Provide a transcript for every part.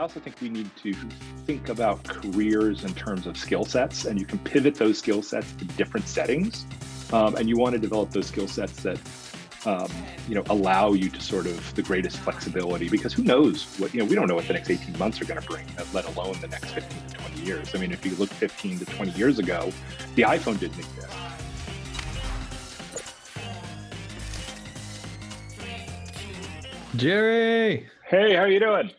also think we need to think about careers in terms of skill sets, and you can pivot those skill sets to different settings. And you want to develop those skill sets that, allow you to sort of the greatest flexibility, because who knows what, we don't know what the next 18 months are going to bring, let alone the next 15 to 20 years. I mean, if you look 15 to 20 years ago, the iPhone didn't exist. Jerry. Hey, how are you doing?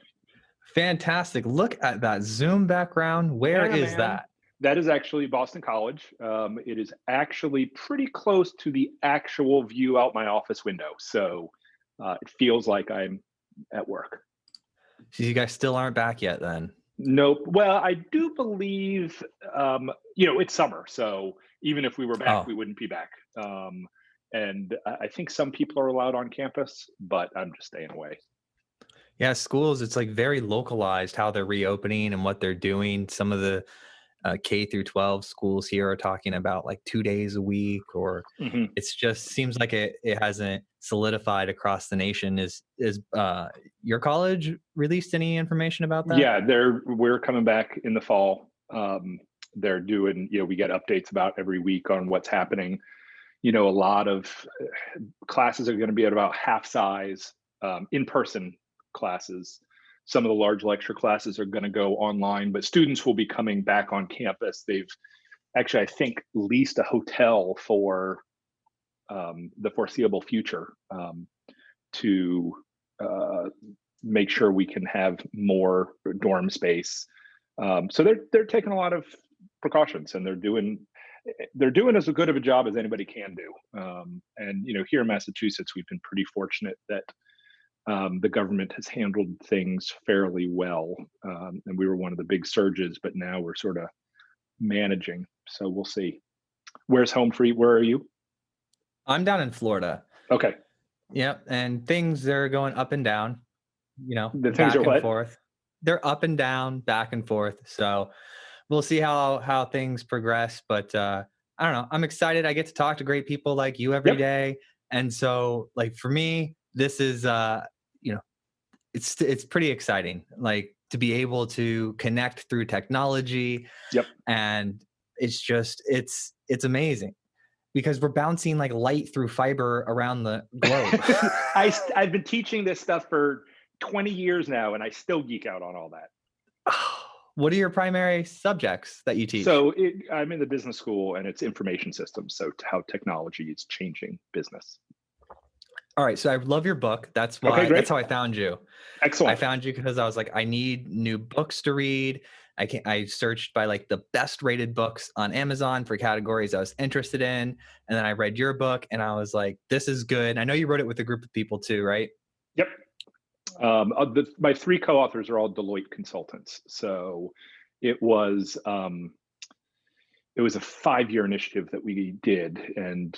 Fantastic. Look at that Zoom background. Where is that? That is actually Boston College. It is actually pretty close to the actual view out my office window. So it feels like I'm at work. So you guys still aren't back yet then? Nope. Well, I do believe, it's summer. So even if we were back, we wouldn't be back. And I think some people are allowed on campus, but I'm just staying away. Yeah, schools, it's like very localized how they're reopening and what they're doing. Some of the K through 12 schools here are talking about like 2 days a week, or it's just seems like it hasn't solidified across the nation. Is your college released any information about that? Yeah, we're coming back in the fall. They're doing, we get updates about every week on what's happening. A lot of classes are going to be at about half size, in-person classes. Some of the large lecture classes are going to go online, but students will be coming back on campus. They've actually, I think, leased a hotel for the foreseeable future to make sure we can have more dorm space. So they're taking a lot of precautions, and they're doing as good of a job as anybody can do. And here in Massachusetts, we've been pretty fortunate that the government has handled things fairly well. And we were one of the big surges, but now we're sort of managing. So we'll see. Where's home for you? Where are you? I'm down in Florida. Okay. Yep. And things are going up and down, The things back are and what? forth. They're up and down, back and forth. So we'll see how things progress. But I don't know. I'm excited. I get to talk to great people like you every day. And so like for me, this is it's pretty exciting, like to be able to connect through technology. Yep. And it's amazing because we're bouncing like light through fiber around the globe. I've been teaching this stuff for 20 years now, and I still geek out on all that. What are your primary subjects that you teach? So I'm in the business school, and it's information systems. So how technology is changing business. All right. So I love your book. That's why. That's how I found you. Excellent. I found you because I was like, I need new books to read. I searched by like the best rated books on Amazon for categories I was interested in. And then I read your book and I was like, this is good. I know you wrote it with a group of people too, right? Yep. My 3 co-authors are all Deloitte consultants. So it was a 5-year initiative that we did, and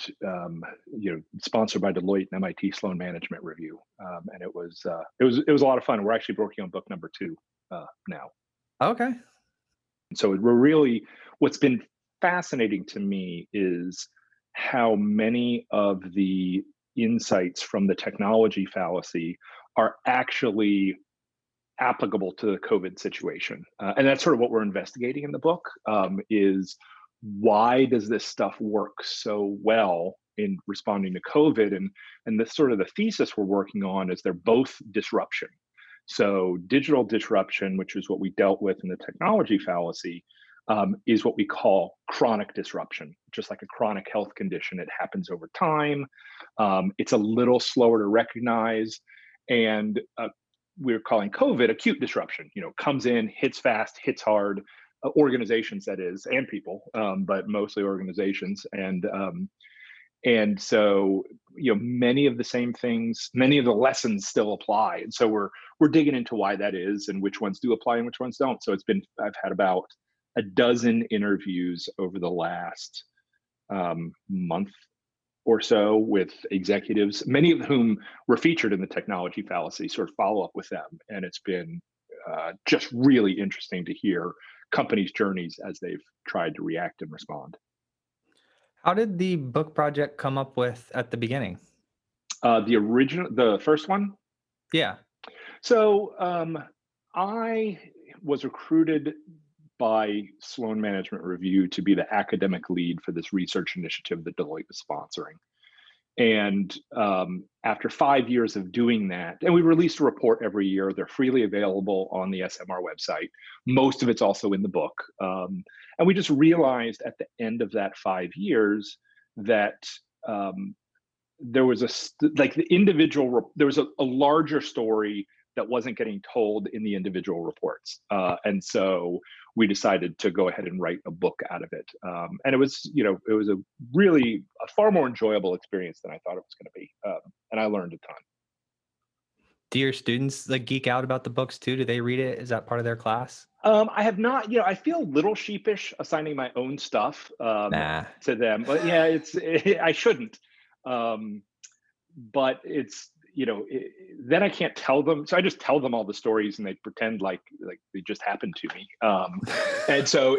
sponsored by Deloitte and MIT Sloan Management Review, and it was a lot of fun. We're actually working on book number 2 now. Okay. So we're really, what's been fascinating to me is how many of the insights from the technology fallacy are actually applicable to the COVID situation, and that's sort of what we're investigating in the book. Is why does this stuff work so well in responding to COVID? And this sort of the thesis we're working on is they're both disruption. So digital disruption, which is what we dealt with in the technology fallacy, is what we call chronic disruption, just like a chronic health condition. It happens over time. It's a little slower to recognize. And we're calling COVID acute disruption, comes in, hits fast, hits hard. Organizations, that is, and people, but mostly organizations. And so, many of the same things, many of the lessons still apply. And so we're digging into why that is and which ones do apply and which ones don't. So I've had about a dozen interviews over the last month or so with executives, many of whom were featured in the technology fallacy, sort of follow up with them. And it's been just really interesting to hear companies' journeys as they've tried to react and respond. How did the book project come up with at the beginning? The first one? Yeah. So I was recruited by Sloan Management Review to be the academic lead for this research initiative that Deloitte was sponsoring. And after 5 years of doing that, and we released a report every year, they're freely available on the SMR website. Most of it's also in the book. And we just realized at the end of that 5 years that there was there was a larger story that wasn't getting told in the individual reports. And so we decided to go ahead and write a book out of it. And it was a far more enjoyable experience than I thought it was going to be. And I learned a ton. Do your students like geek out about the books too? Do they read it? Is that part of their class? I have not, I feel a little sheepish assigning my own stuff Nah. to them, but yeah, I shouldn't. But it's, then I can't tell them. So I just tell them all the stories and they pretend like they just happened to me. And so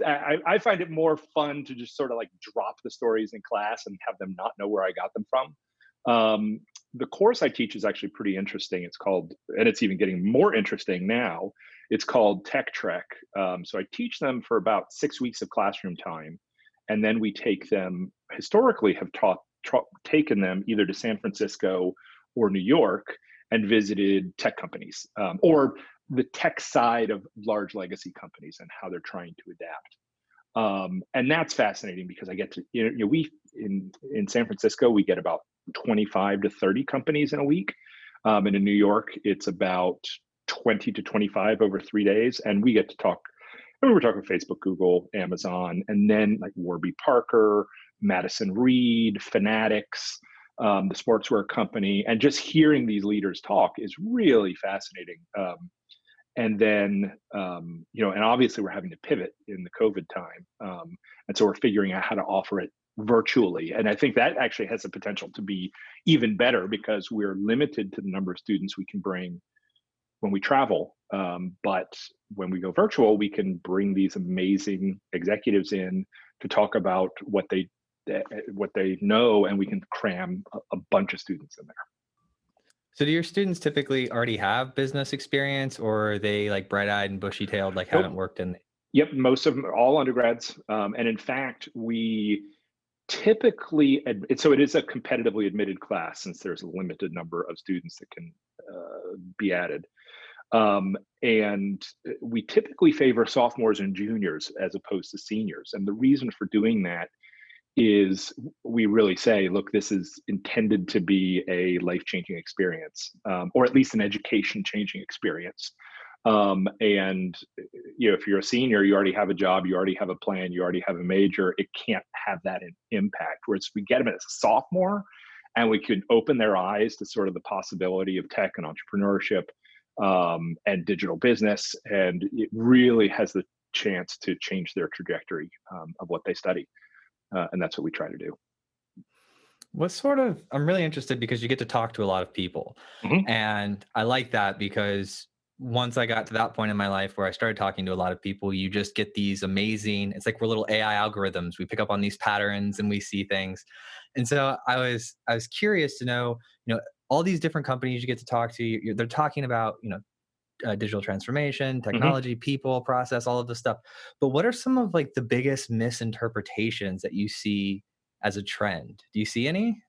I find it more fun to just sort of like drop the stories in class and have them not know where I got them from. The course I teach is actually pretty interesting. It's called, and it's even getting more interesting now, it's called Tech Trek. So I teach them for about 6 weeks of classroom time. And then we take them, historically have taken them either to San Francisco or New York and visited tech companies, or the tech side of large legacy companies and how they're trying to adapt. And that's fascinating because I get to, in San Francisco, we get about 25 to 30 companies in a week. And in New York, it's about 20 to 25 over 3 days. And we get to talk, we were talking Facebook, Google, Amazon, and then like Warby Parker, Madison Reed, Fanatics, the sportswear company, and just hearing these leaders talk is really fascinating. And then, and obviously we're having to pivot in the COVID time. And so we're figuring out how to offer it virtually. And I think that actually has the potential to be even better because we're limited to the number of students we can bring when we travel. But when we go virtual, we can bring these amazing executives in to talk about what they know, and we can cram a bunch of students in there. So do your students typically already have business experience, or are they like bright-eyed and bushy-tailed, like haven't worked in? Yep, most of them are all undergrads. And in fact, we typically, so it is a competitively admitted class since there's a limited number of students that can be added. And we typically favor sophomores and juniors as opposed to seniors. And the reason for doing that is we really say, look, this is intended to be a life-changing experience, or at least an education-changing experience. And if you're a senior, you already have a job, you already have a plan, you already have a major. It can't have that impact. Whereas we get them as a sophomore, and we can open their eyes to sort of the possibility of tech and entrepreneurship and digital business, and it really has the chance to change their trajectory of what they study. And that's what we try to do. I'm really interested because you get to talk to a lot of people. Mm-hmm. And I like that because once I got to that point in my life where I started talking to a lot of people, you just get these amazing, it's like we're little AI algorithms. We pick up on these patterns and we see things. And so I was curious to know, all these different companies you get to talk to, they're talking about, digital transformation, technology, people, process, all of this stuff. But what are some of like the biggest misinterpretations that you see as a trend? Do you see any?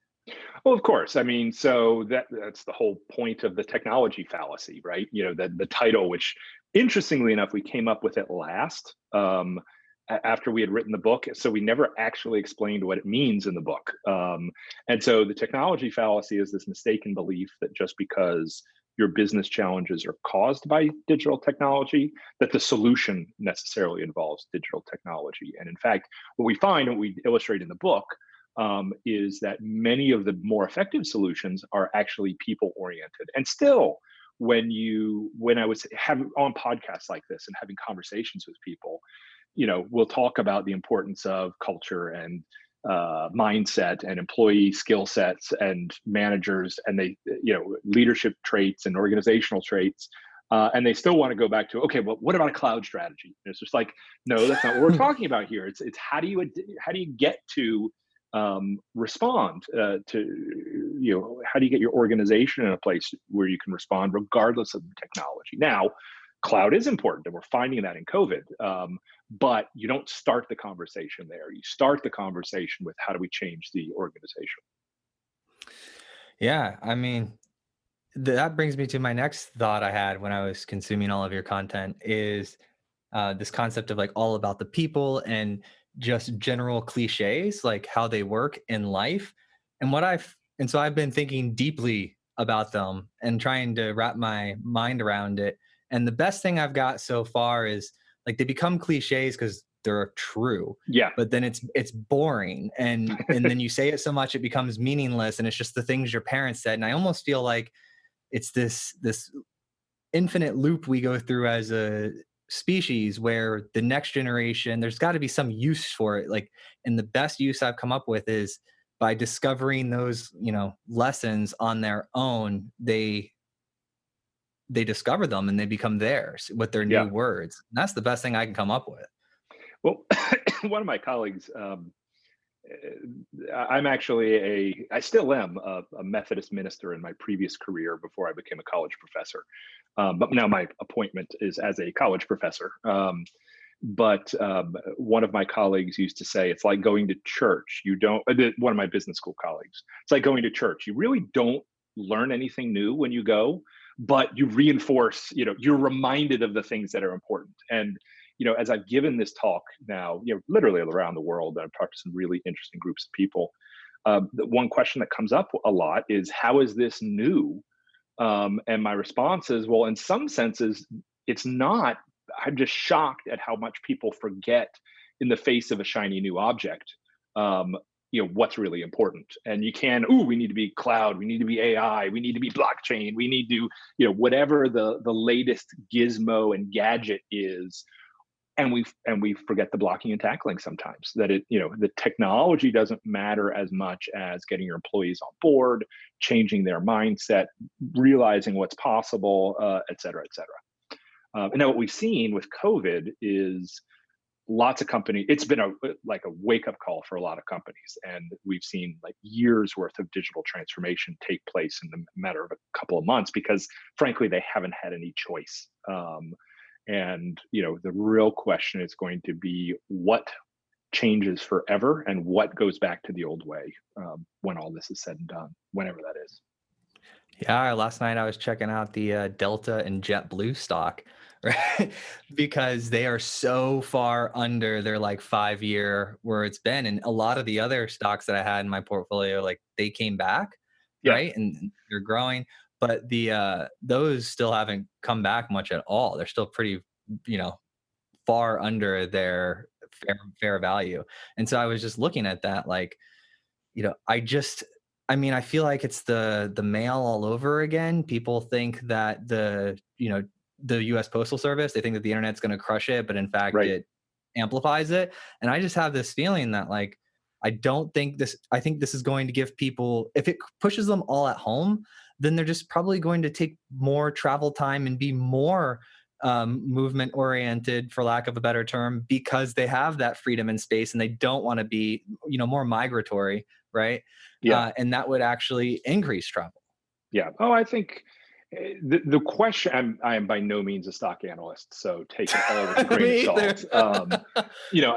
Well, of course. I mean, so that's the whole point of the technology fallacy, right? The title, which interestingly enough, we came up with it last after we had written the book. So we never actually explained what it means in the book. And so the technology fallacy is this mistaken belief that just because your business challenges are caused by digital technology, that the solution necessarily involves digital technology. And in fact, what we find, and we illustrate in the book, is that many of the more effective solutions are actually people-oriented. And still, when I was having on podcasts like this and having conversations with people, we'll talk about the importance of culture and mindset and employee skill sets and managers and leadership traits and organizational traits. And they still want to go back to, okay, well, what about a cloud strategy? And it's just like, no, that's not what we're talking about here. It's how do you get to respond to, how do you get your organization in a place where you can respond regardless of the technology? Now, cloud is important, and we're finding that in COVID. But you don't start the conversation there. You start the conversation with how do we change the organization? Yeah, I mean, that brings me to my next thought I had when I was consuming all of your content is this concept of like all about the people and just general cliches, like how they work in life. And so I've been thinking deeply about them and trying to wrap my mind around it. And the best thing I've got so far is like they become cliches because they're true, Yeah. but then it's boring, and then you say it so much it becomes meaningless, and it's just the things your parents said. And I almost feel like it's this infinite loop we go through as a species where the next generation, there's got to be some use for it. Like, and the best use I've come up with is by discovering those, lessons on their own, they discover them and they become theirs with their new Yeah. words. And that's the best thing I can come up with. Well, one of my colleagues, I'm actually I still am a Methodist minister in my previous career before I became a college professor. But now my appointment is as a college professor. But one of my colleagues used to say, it's like going to church. You don't, one of my business school colleagues, it's like going to church. You really don't learn anything new when you go, but you reinforce, you're reminded of the things that are important. And as I've given this talk now, literally around the world, I've talked to some really interesting groups of people. The one question that comes up a lot is, how is this new? And my response is, well, in some senses, it's not. I'm just shocked at how much people forget in the face of a shiny new object. What's really important. And you can, we need to be cloud, we need to be AI, we need to be blockchain, we need to, whatever the latest gizmo and gadget is. And we forget the blocking and tackling sometimes, that the technology doesn't matter as much as getting your employees on board, changing their mindset, realizing what's possible, et cetera, et cetera. And now what we've seen with COVID is lots of companies, it's been a wake up call for a lot of companies. And we've seen like years worth of digital transformation take place in the matter of a couple of months, because frankly, they haven't had any choice. And the real question is going to be what changes forever and what goes back to the old way when all this is said and done, whenever that is. Yeah, last night I was checking out the Delta and JetBlue stock, right? Because they are so far under their like 5 year where it's been. And a lot of the other stocks that I had in my portfolio, like they came back, Yeah. right? And they're growing. But the those still haven't come back much at all. They're still pretty, far under their fair value. And so I was just looking at that, like, I feel like it's the mail all over again. People think that the US Postal Service, they think that the internet's going to crush it, but in fact Right. it amplifies it. And I just have this feeling that like I think this is going to give people, if it pushes them all at home, then they're just probably going to take more travel time and be more movement oriented, for lack of a better term, because they have that freedom and space and they don't want to be, more migratory, right? Yeah. And that would actually increase travel. Yeah. Oh, I think the question, I am by no means a stock analyst, so take it all with a grain of Me either. salt.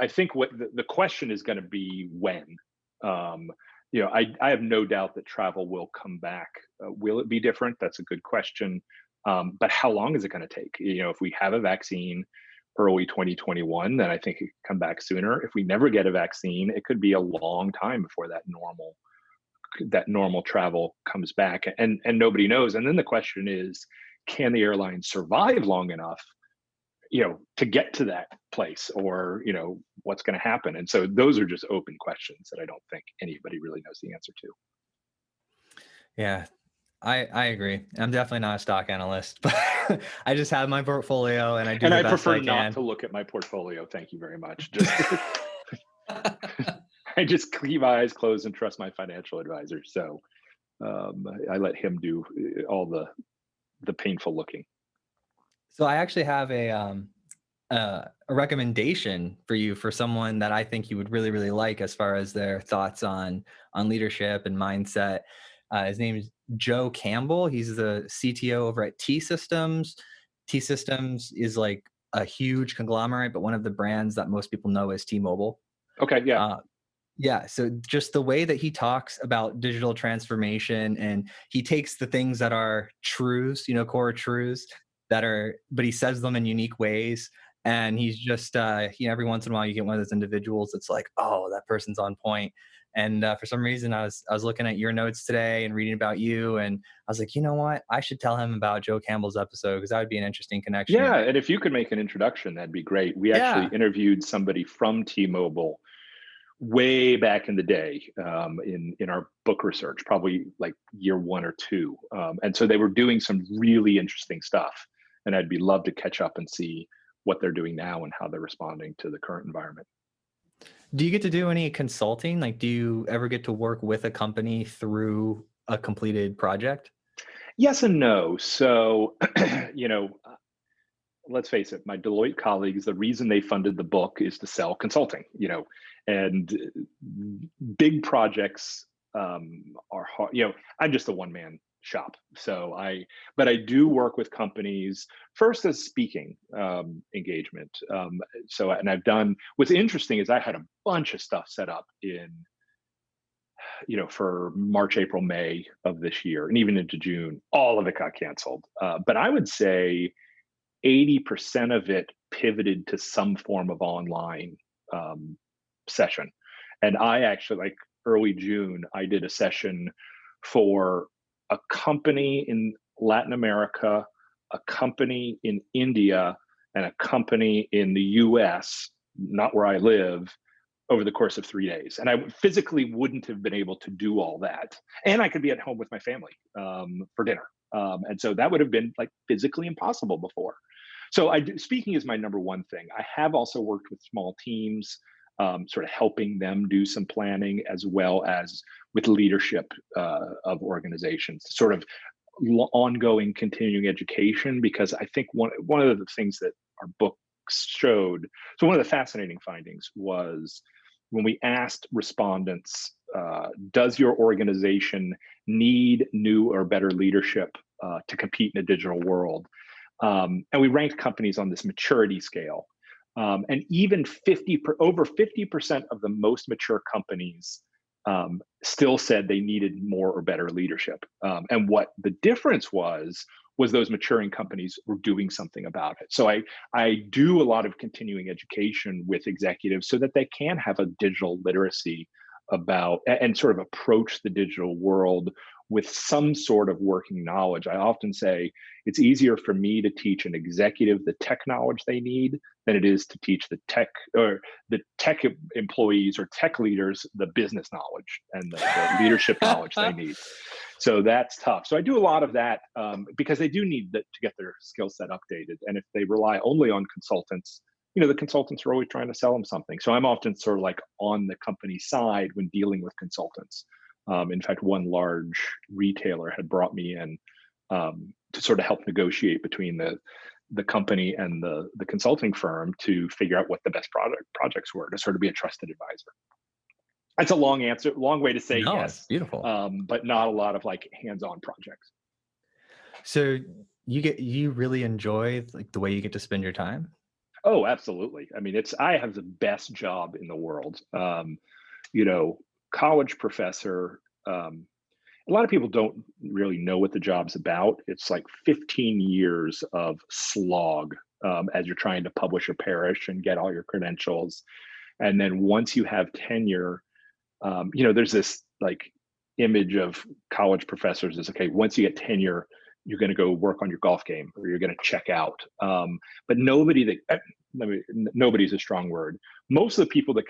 I think what the question is going to be when. Um, I have no doubt that travel will come back. Will it be different? That's a good question. But how long is it going to take? If we have a vaccine early 2021, then I think it could come back sooner. If we never get a vaccine, it could be a long time before that normal travel comes back, and nobody knows. And then the question is, can the airline survive long enough to get to that place, or what's going to happen? And so those are just open questions that I don't think anybody really knows the answer to. Yeah, I agree. I'm definitely not a stock analyst, but I just have my portfolio and I do And the I best prefer I not can. to look at my portfolio, thank you very much. Just I just keep my eyes closed and trust my financial advisor. So I let him do all the painful looking. So I actually have a recommendation for you for someone that I think you would really, really like as far as their thoughts on leadership and mindset. His name is Joe Campbell. He's the CTO over at T Systems. T-Systems is like a huge conglomerate, but one of the brands that most people know is T-Mobile. Okay, yeah. Uh, yeah, so just the way that he talks about digital transformation, and he takes the things that are truths, core truths but he says them in unique ways. And he's just, every once in a while you get one of those individuals that's like, oh, that person's on point. And for some reason, I was looking at your notes today and reading about you, and I was like, you know what? I should tell him about Joe Campbell's episode because that would be an interesting connection. Yeah, and if you could make an introduction, that'd be great. We actually Yeah, interviewed somebody from T-Mobile way back in the day, in our book research, probably like year one or two, and so they were doing some really interesting stuff. And I'd be love to catch up and see what they're doing now and how they're responding to the current environment. do you get to do any consulting? Like, do you ever get to work with a company through a completed project? Yes and no. So, you know, let's face it, my Deloitte colleagues, the reason they funded the book is to sell consulting, and big projects are hard. I'm just a one man shop. But I do work with companies first as speaking engagement. And what's interesting is I had a bunch of stuff set up for March, April, May of this year, and even into June. All of it got canceled. But I would say 80% of it pivoted to some form of online session. And I actually, like early June, I did a session for a company in Latin America, a company in India, and a company in the US, not where I live, over the course of 3 days. And I physically wouldn't have been able to do all that. And I could be at home with my family for dinner. And so that would have been like physically impossible before. So speaking is my number one thing. I have also worked with small teams, sort of helping them do some planning, as well as with leadership of organizations, sort of ongoing continuing education, because I think one of the things that our book showed, so one of the fascinating findings was when we asked respondents, does your organization need new or better leadership to compete in a digital world? And we ranked companies on this maturity scale. And even over 50% of the most mature companies still said they needed more or better leadership. And what the difference was those maturing companies were doing something about it. So I do a lot of continuing education with executives so that they can have a digital literacy about and sort of approach the digital world with some sort of working knowledge. I often say it's easier for me to teach an executive the tech knowledge they need than it is to teach the tech employees or tech leaders the business knowledge and the leadership knowledge they need. So that's tough. So I do a lot of that because they do need to get their skill set updated. And if they rely only on consultants, the consultants are always trying to sell them something. So I'm often sort of like on the company side when dealing with consultants. In fact, one large retailer had brought me in to sort of help negotiate between the company and the consulting firm to figure out what the best projects were, to sort of be a trusted advisor. That's a long answer, long way to say No, it's yes, beautiful. but not a lot of like hands-on projects. So you really enjoy like the way you get to spend your time? Oh, absolutely. I mean, I have the best job in the world. You know, college professor. A lot of people don't really know what the job's about. It's like 15 years of slog as you're trying to publish or perish and get all your credentials. And then once you have tenure, there's this like image of college professors is okay, once you get tenure, you're going to go work on your golf game or you're going to check out. But nobody's a strong word. Most of the people that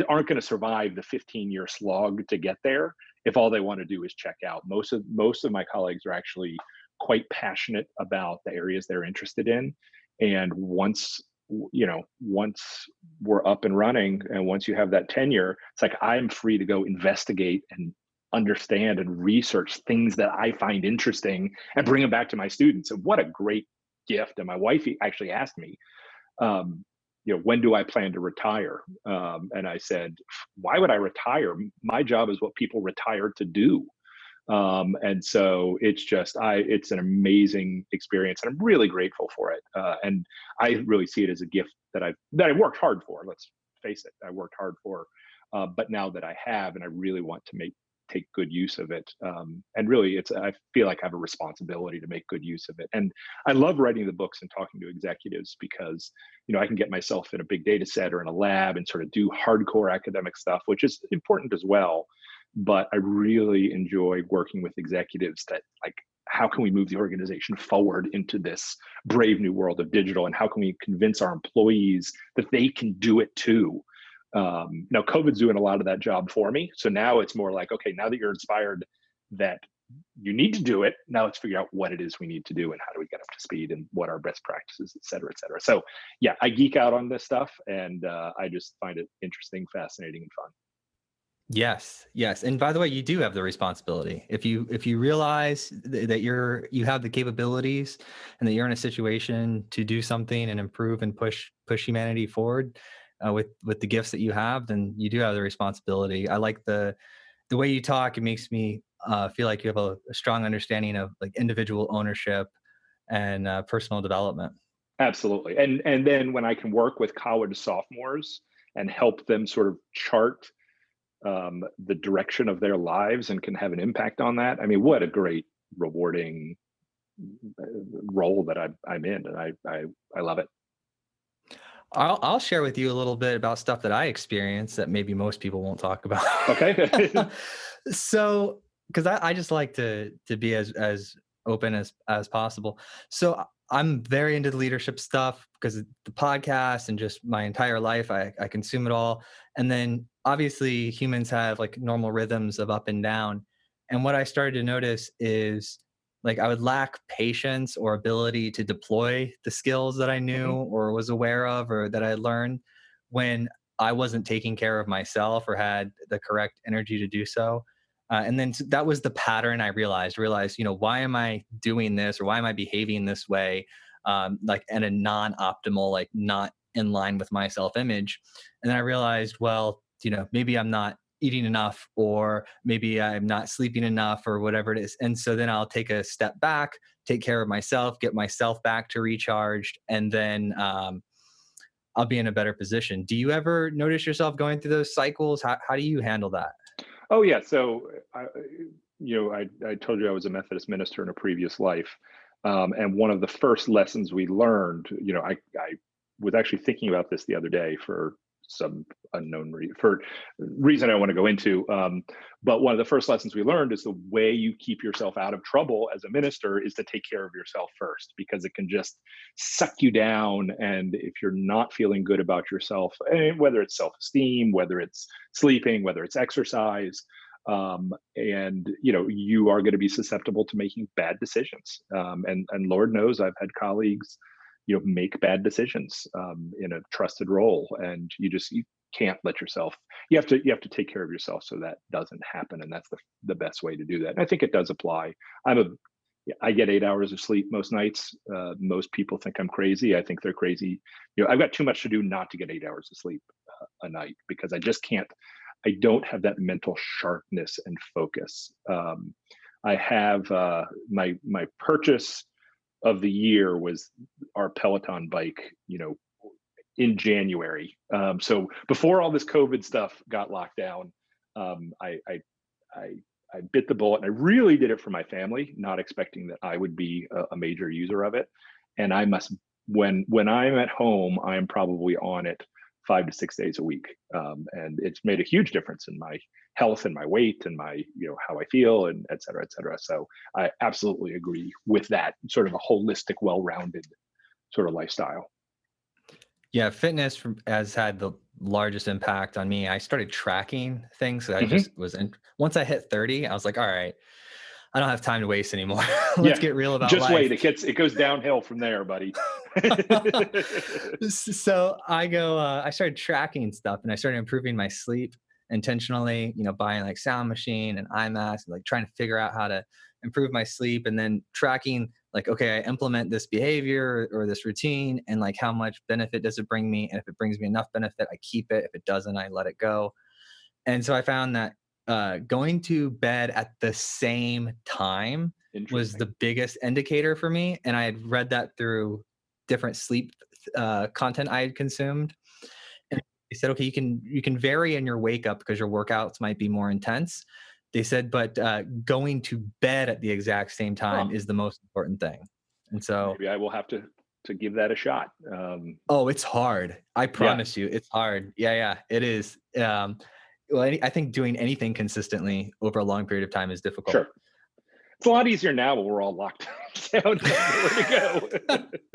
aren't going to survive the 15-year slog to get there if all they want to do is check out. Most of my colleagues are actually quite passionate about the areas they're interested in. And once we're up and running and once you have that tenure, it's like I'm free to go investigate and understand and research things that I find interesting and bring them back to my students. And what a great gift. And my wife actually asked me, when do I plan to retire? And I said, why would I retire? My job is what people retire to do. And so it's an amazing experience, and I'm really grateful for it. And I really see it as a gift that I worked hard for. Let's face it, I worked hard for, but now that I have, and I really want to take good use of it. And really, I feel like I have a responsibility to make good use of it. And I love writing the books and talking to executives because, I can get myself in a big data set or in a lab and sort of do hardcore academic stuff, which is important as well. But I really enjoy working with executives that, like, how can we move the organization forward into this brave new world of digital, and how can we convince our employees that they can do it too? Now COVID's doing a lot of that job for me. So now it's more like, okay, now that you're inspired that you need to do it, now let's figure out what it is we need to do and how do we get up to speed and what are best practices, et cetera, et cetera. So yeah, I geek out on this stuff, and I just find it interesting, fascinating, and fun. Yes, yes. And by the way, you do have the responsibility. If you realize that you have the capabilities and that you're in a situation to do something and improve and push humanity forward with the gifts that you have, then you do have the responsibility. I like the way you talk. It makes me feel like you have a strong understanding of like individual ownership and personal development. Absolutely. And then when I can work with college sophomores and help them sort of chart the direction of their lives and can have an impact on that. I mean, what a great, rewarding role that I'm in, and I love it. I'll share with you a little bit about stuff that I experienced that maybe most people won't talk about. Okay. So, because I just like to be as open as possible. So I'm very into the leadership stuff because of the podcast and just my entire life. I consume it all. And then obviously humans have like normal rhythms of up and down. And what I started to notice is like I would lack patience or ability to deploy the skills that I knew Hmm. or was aware of or that I learned when I wasn't taking care of myself or had the correct energy to do so. And then that was the pattern I realized, why am I doing this or why am I behaving this way? Like in a non-optimal, like not in line with my self-image. And then I realized, well, maybe I'm not eating enough or maybe I'm not sleeping enough or whatever it is. And so then I'll take a step back, take care of myself, get myself back to recharged, and then I'll be in a better position. Do you ever notice yourself going through those cycles? How do you handle that? Oh yeah. So I told you I was a Methodist minister in a previous life, and one of the first lessons we learned, I was actually thinking about this the other day for some for reason I want to go into. But one of the first lessons we learned is the way you keep yourself out of trouble as a minister is to take care of yourself first, because it can just suck you down. And if you're not feeling good about yourself, whether it's self-esteem, whether it's sleeping, whether it's exercise, and you are going to be susceptible to making bad decisions. And Lord knows I've had colleagues make bad decisions in a trusted role, and you can't let yourself. You have to take care of yourself so that doesn't happen, and that's the best way to do that. And I think it does apply. I get 8 hours of sleep most nights. Most people think I'm crazy. I think they're crazy. I've got too much to do not to get 8 hours of sleep a night, because I just can't. I don't have that mental sharpness and focus. I have my purchase of the year was our Peloton bike, in January. So before all this COVID stuff got locked down, I bit the bullet, and I really did it for my family, not expecting that I would be a major user of it. And I must, when I'm at home, I am probably on it 5 to 6 days a week, and it's made a huge difference in my health and my weight and my how I feel, and et cetera, et cetera. So I absolutely agree with that sort of a holistic, well-rounded sort of lifestyle. Yeah, has had the largest impact on me. I started tracking things. I Hmm. just was in, once I hit 30, I was like, all right, I don't have time to waste anymore. Let's Yeah, get real about just wait. life. It goes downhill from there, buddy. So I started tracking stuff and I started improving my sleep intentionally, buying like sound machine and eye mask, like trying to figure out how to improve my sleep and then tracking like, okay, I implement this behavior or this routine and like how much benefit does it bring me? And if it brings me enough benefit, I keep it. If it doesn't, I let it go. And so I found that going to bed at the same time was Interesting. the biggest indicator for me. And I had read that through different sleep content I had consumed. And they said, okay, you can vary in your wake up because your workouts might be more intense. They said, but going to bed at the exact same Huh. time is the most important thing. And so, Maybe I will have to give that a shot. oh, it's hard. I Yeah, promise you, it's hard. Yeah, yeah, it is. Well, I think doing anything consistently over a long period of time is difficult. sure. It's a lot easier now when we're all locked down, nowhere to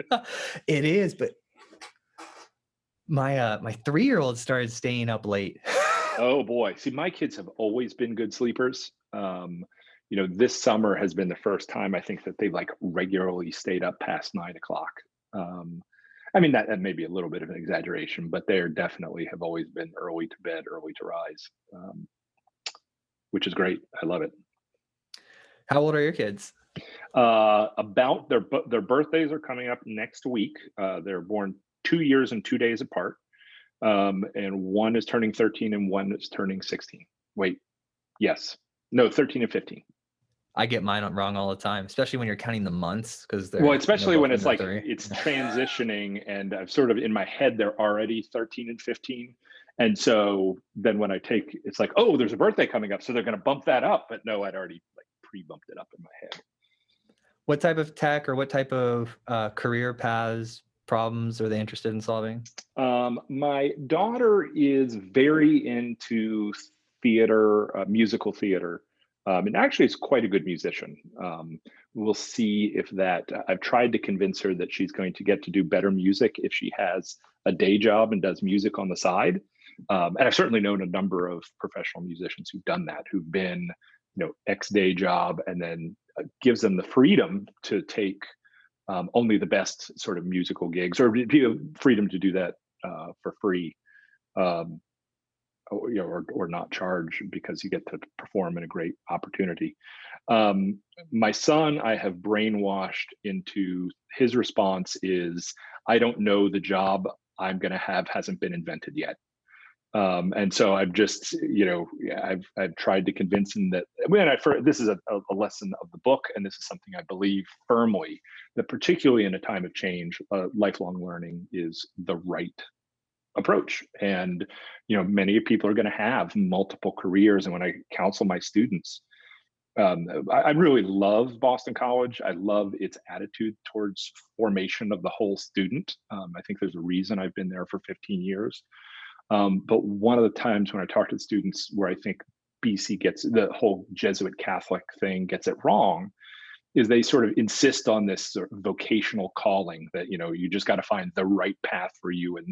go. It is, but my 3-year-old started staying up late. Oh boy. See, my kids have always been good sleepers. This summer has been the first time I think that they've like regularly stayed up past 9 o'clock. Um, I mean, that may be a little bit of an exaggeration, but they are definitely have always been early to bed, early to rise, which is great. I love it. How old are your kids? About their birthdays are coming up next week. They're born 2 years and 2 days apart, and one is turning 13 and one is turning 16. Wait, yes, no, 13 and 15. I get mine wrong all the time, especially when you're counting the months because Well, they're especially both when in it's their like three. it's transitioning, and I've sort of in my head they're already 13 and 15. And so then when I take, it's like, oh, there's a birthday coming up, so they're going to bump that up. But no, I'd already like pre-bumped it up in my head. What type of tech or what type of career paths, problems are they interested in solving? My daughter is very into theater, musical theater, and actually is quite a good musician. We'll see if that. I've tried to convince her that she's going to get to do better music if she has a day job and does music on the side. And I've certainly known a number of professional musicians who've done that, who've been, X day job, and then gives them the freedom to take only the best sort of musical gigs, or freedom to do that for free, um, or not charge because you get to perform in a great opportunity. My son, I have brainwashed into his response is, I don't know, the job I'm going to have hasn't been invented yet. And so I've just, yeah, I've tried to convince him that this is a lesson of the book, and this is something I believe firmly, that particularly in a time of change, lifelong learning is the right approach. And many people are going to have multiple careers, and when I counsel my students, I really love Boston College. I love its attitude towards formation of the whole student. I think there's a reason I've been there for 15 years. But one of the times when I talk to students where I think BC gets the whole Jesuit Catholic thing gets it wrong is they sort of insist on this sort of vocational calling that, you just got to find the right path for you in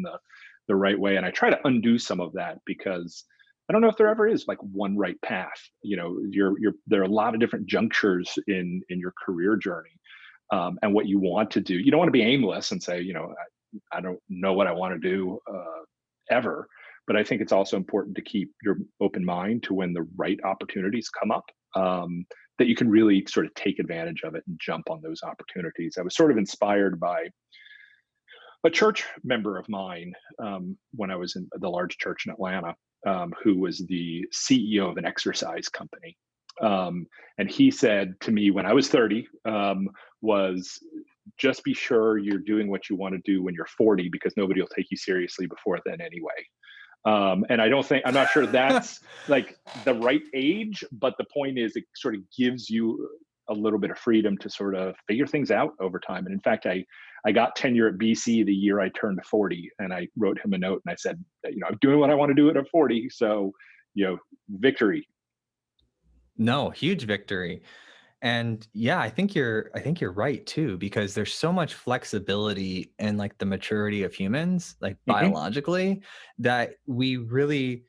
the right way. And I try to undo some of that because I don't know if there ever is like one right path. There are a lot of different junctures in your career journey, and what you want to do. You don't want to be aimless and say, I don't know what I want to do ever. But I think it's also important to keep your open mind to when the right opportunities come up, that you can really sort of take advantage of it and jump on those opportunities. I was sort of inspired by a church member of mine, when I was in the large church in Atlanta, who was the CEO of an exercise company. And he said to me when I was 30, was just be sure you're doing what you want to do when you're 40, because nobody will take you seriously before then anyway. And I'm not sure that's like the right age, but the point is it sort of gives you a little bit of freedom to sort of figure things out over time. And in fact, I got tenure at BC the year I turned 40, and I wrote him a note and I said, I'm doing what I want to do at 40. So, victory. No, huge victory. And yeah, I think you're right too, because there's so much flexibility in like the maturity of humans, like Hmm. biologically, that we really,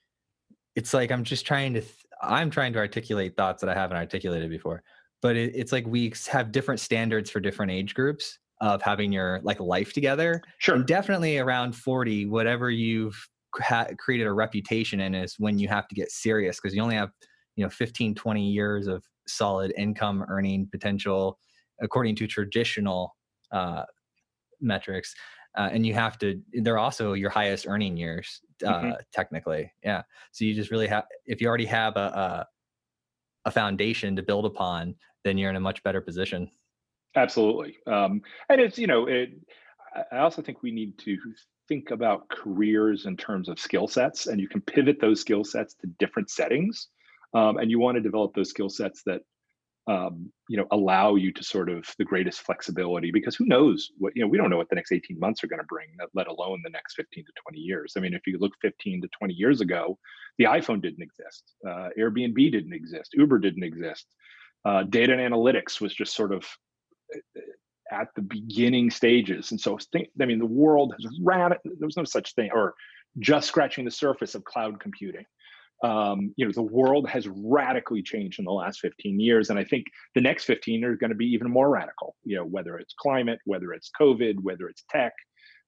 it's like I'm trying to articulate thoughts that I haven't articulated before. But it's like we have different standards for different age groups of having your like life together. And Sure. definitely around 40, whatever you've created a reputation in is when you have to get serious, because you only have 15, 20 years of solid income earning potential according to traditional uh, metrics. and they're also your highest earning years, Mhm. technically. Yeah. So you just really have, if you already have a foundation to build upon, then you're in a much better position. Absolutely. And it's, I also think we need to think about careers in terms of skill sets, and you can pivot those skill sets to different settings. And you want to develop those skill sets that, allow you to sort of the greatest flexibility, because who knows what, we don't know what the next 18 months are going to bring, let alone the next 15 to 20 years. I mean, if you look 15 to 20 years ago, the iPhone didn't exist. Airbnb didn't exist. Uber didn't exist. Data and analytics was just sort of at the beginning stages. And so the world has there was no such thing, or just scratching the surface of cloud computing. The world has radically changed in the last 15 years. And I think the next 15 are going to be even more radical, whether it's climate, whether it's COVID, whether it's tech.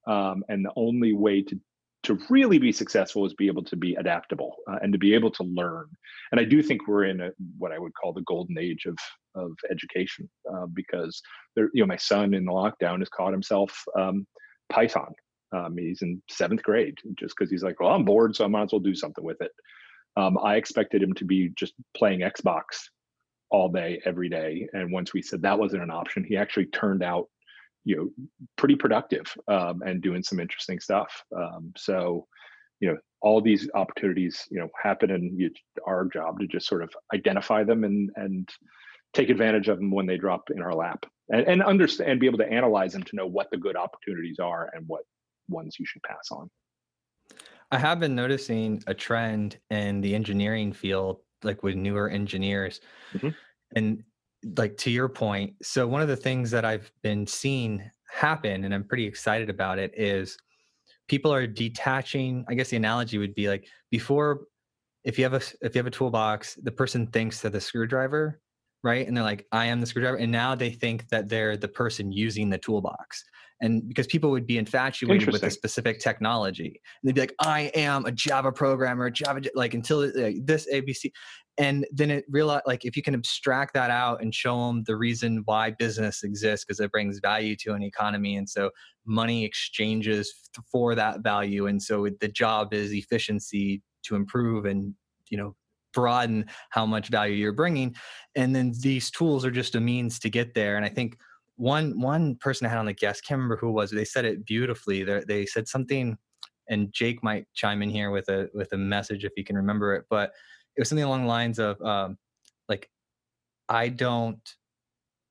And the only way to really be successful is be able to be adaptable, and to be able to learn. And I do think we're in what I would call the golden age of education, because my son in the lockdown has caught himself Python. He's in 7th grade, just because he's like, well, I'm bored, so I might as well do something with it. I expected him to be just playing Xbox all day, every day. And once we said that wasn't an option, he actually turned out, pretty productive, and doing some interesting stuff. So, all these opportunities, happen, and it's our job to just sort of identify them and take advantage of them when they drop in our lap, and understand and be able to analyze them to know what the good opportunities are and what ones you should pass on. I have been noticing a trend in the engineering field, like with newer engineers. Mhm. And like to your point, so one of the things that I've been seeing happen, and I'm pretty excited about it, is people are detaching. I guess the analogy would be like before, if you have a toolbox, the person thinks they're the screwdriver, right? And they're like, I am the screwdriver. And now they think that they're the person using the toolbox. And because people would be infatuated with a Interesting. specific technology, and they'd be like, I am a Java programmer, like until like, this ABC. And then it realize, like, if you can abstract that out and show them the reason why business exists, because it brings value to an economy. And so money exchanges for that value. And so the job is efficiency to improve and, you know, broaden how much value you're bringing. And then these tools are just a means to get there. And I think one person I had on the guest, can't remember who it was, they said it beautifully. They said something, and Jake might chime in here with a message if he can remember it, but it was something along the lines of like, I don't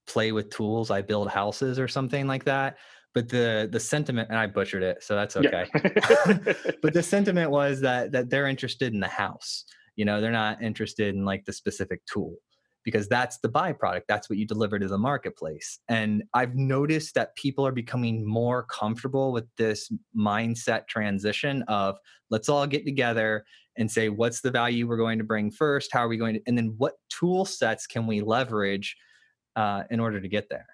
play with tools, I build houses, or something like that. But the sentiment, and I butchered it, so that's Yeah. okay. But the sentiment was that they're interested in the house. You know, they're not interested in like the specific tool, because that's the byproduct. That's what you deliver to the marketplace. And I've noticed that people are becoming more comfortable with this mindset transition of, let's all get together and say, what's the value we're going to bring first? How are we going to, and then what tool sets can we leverage in order to get there?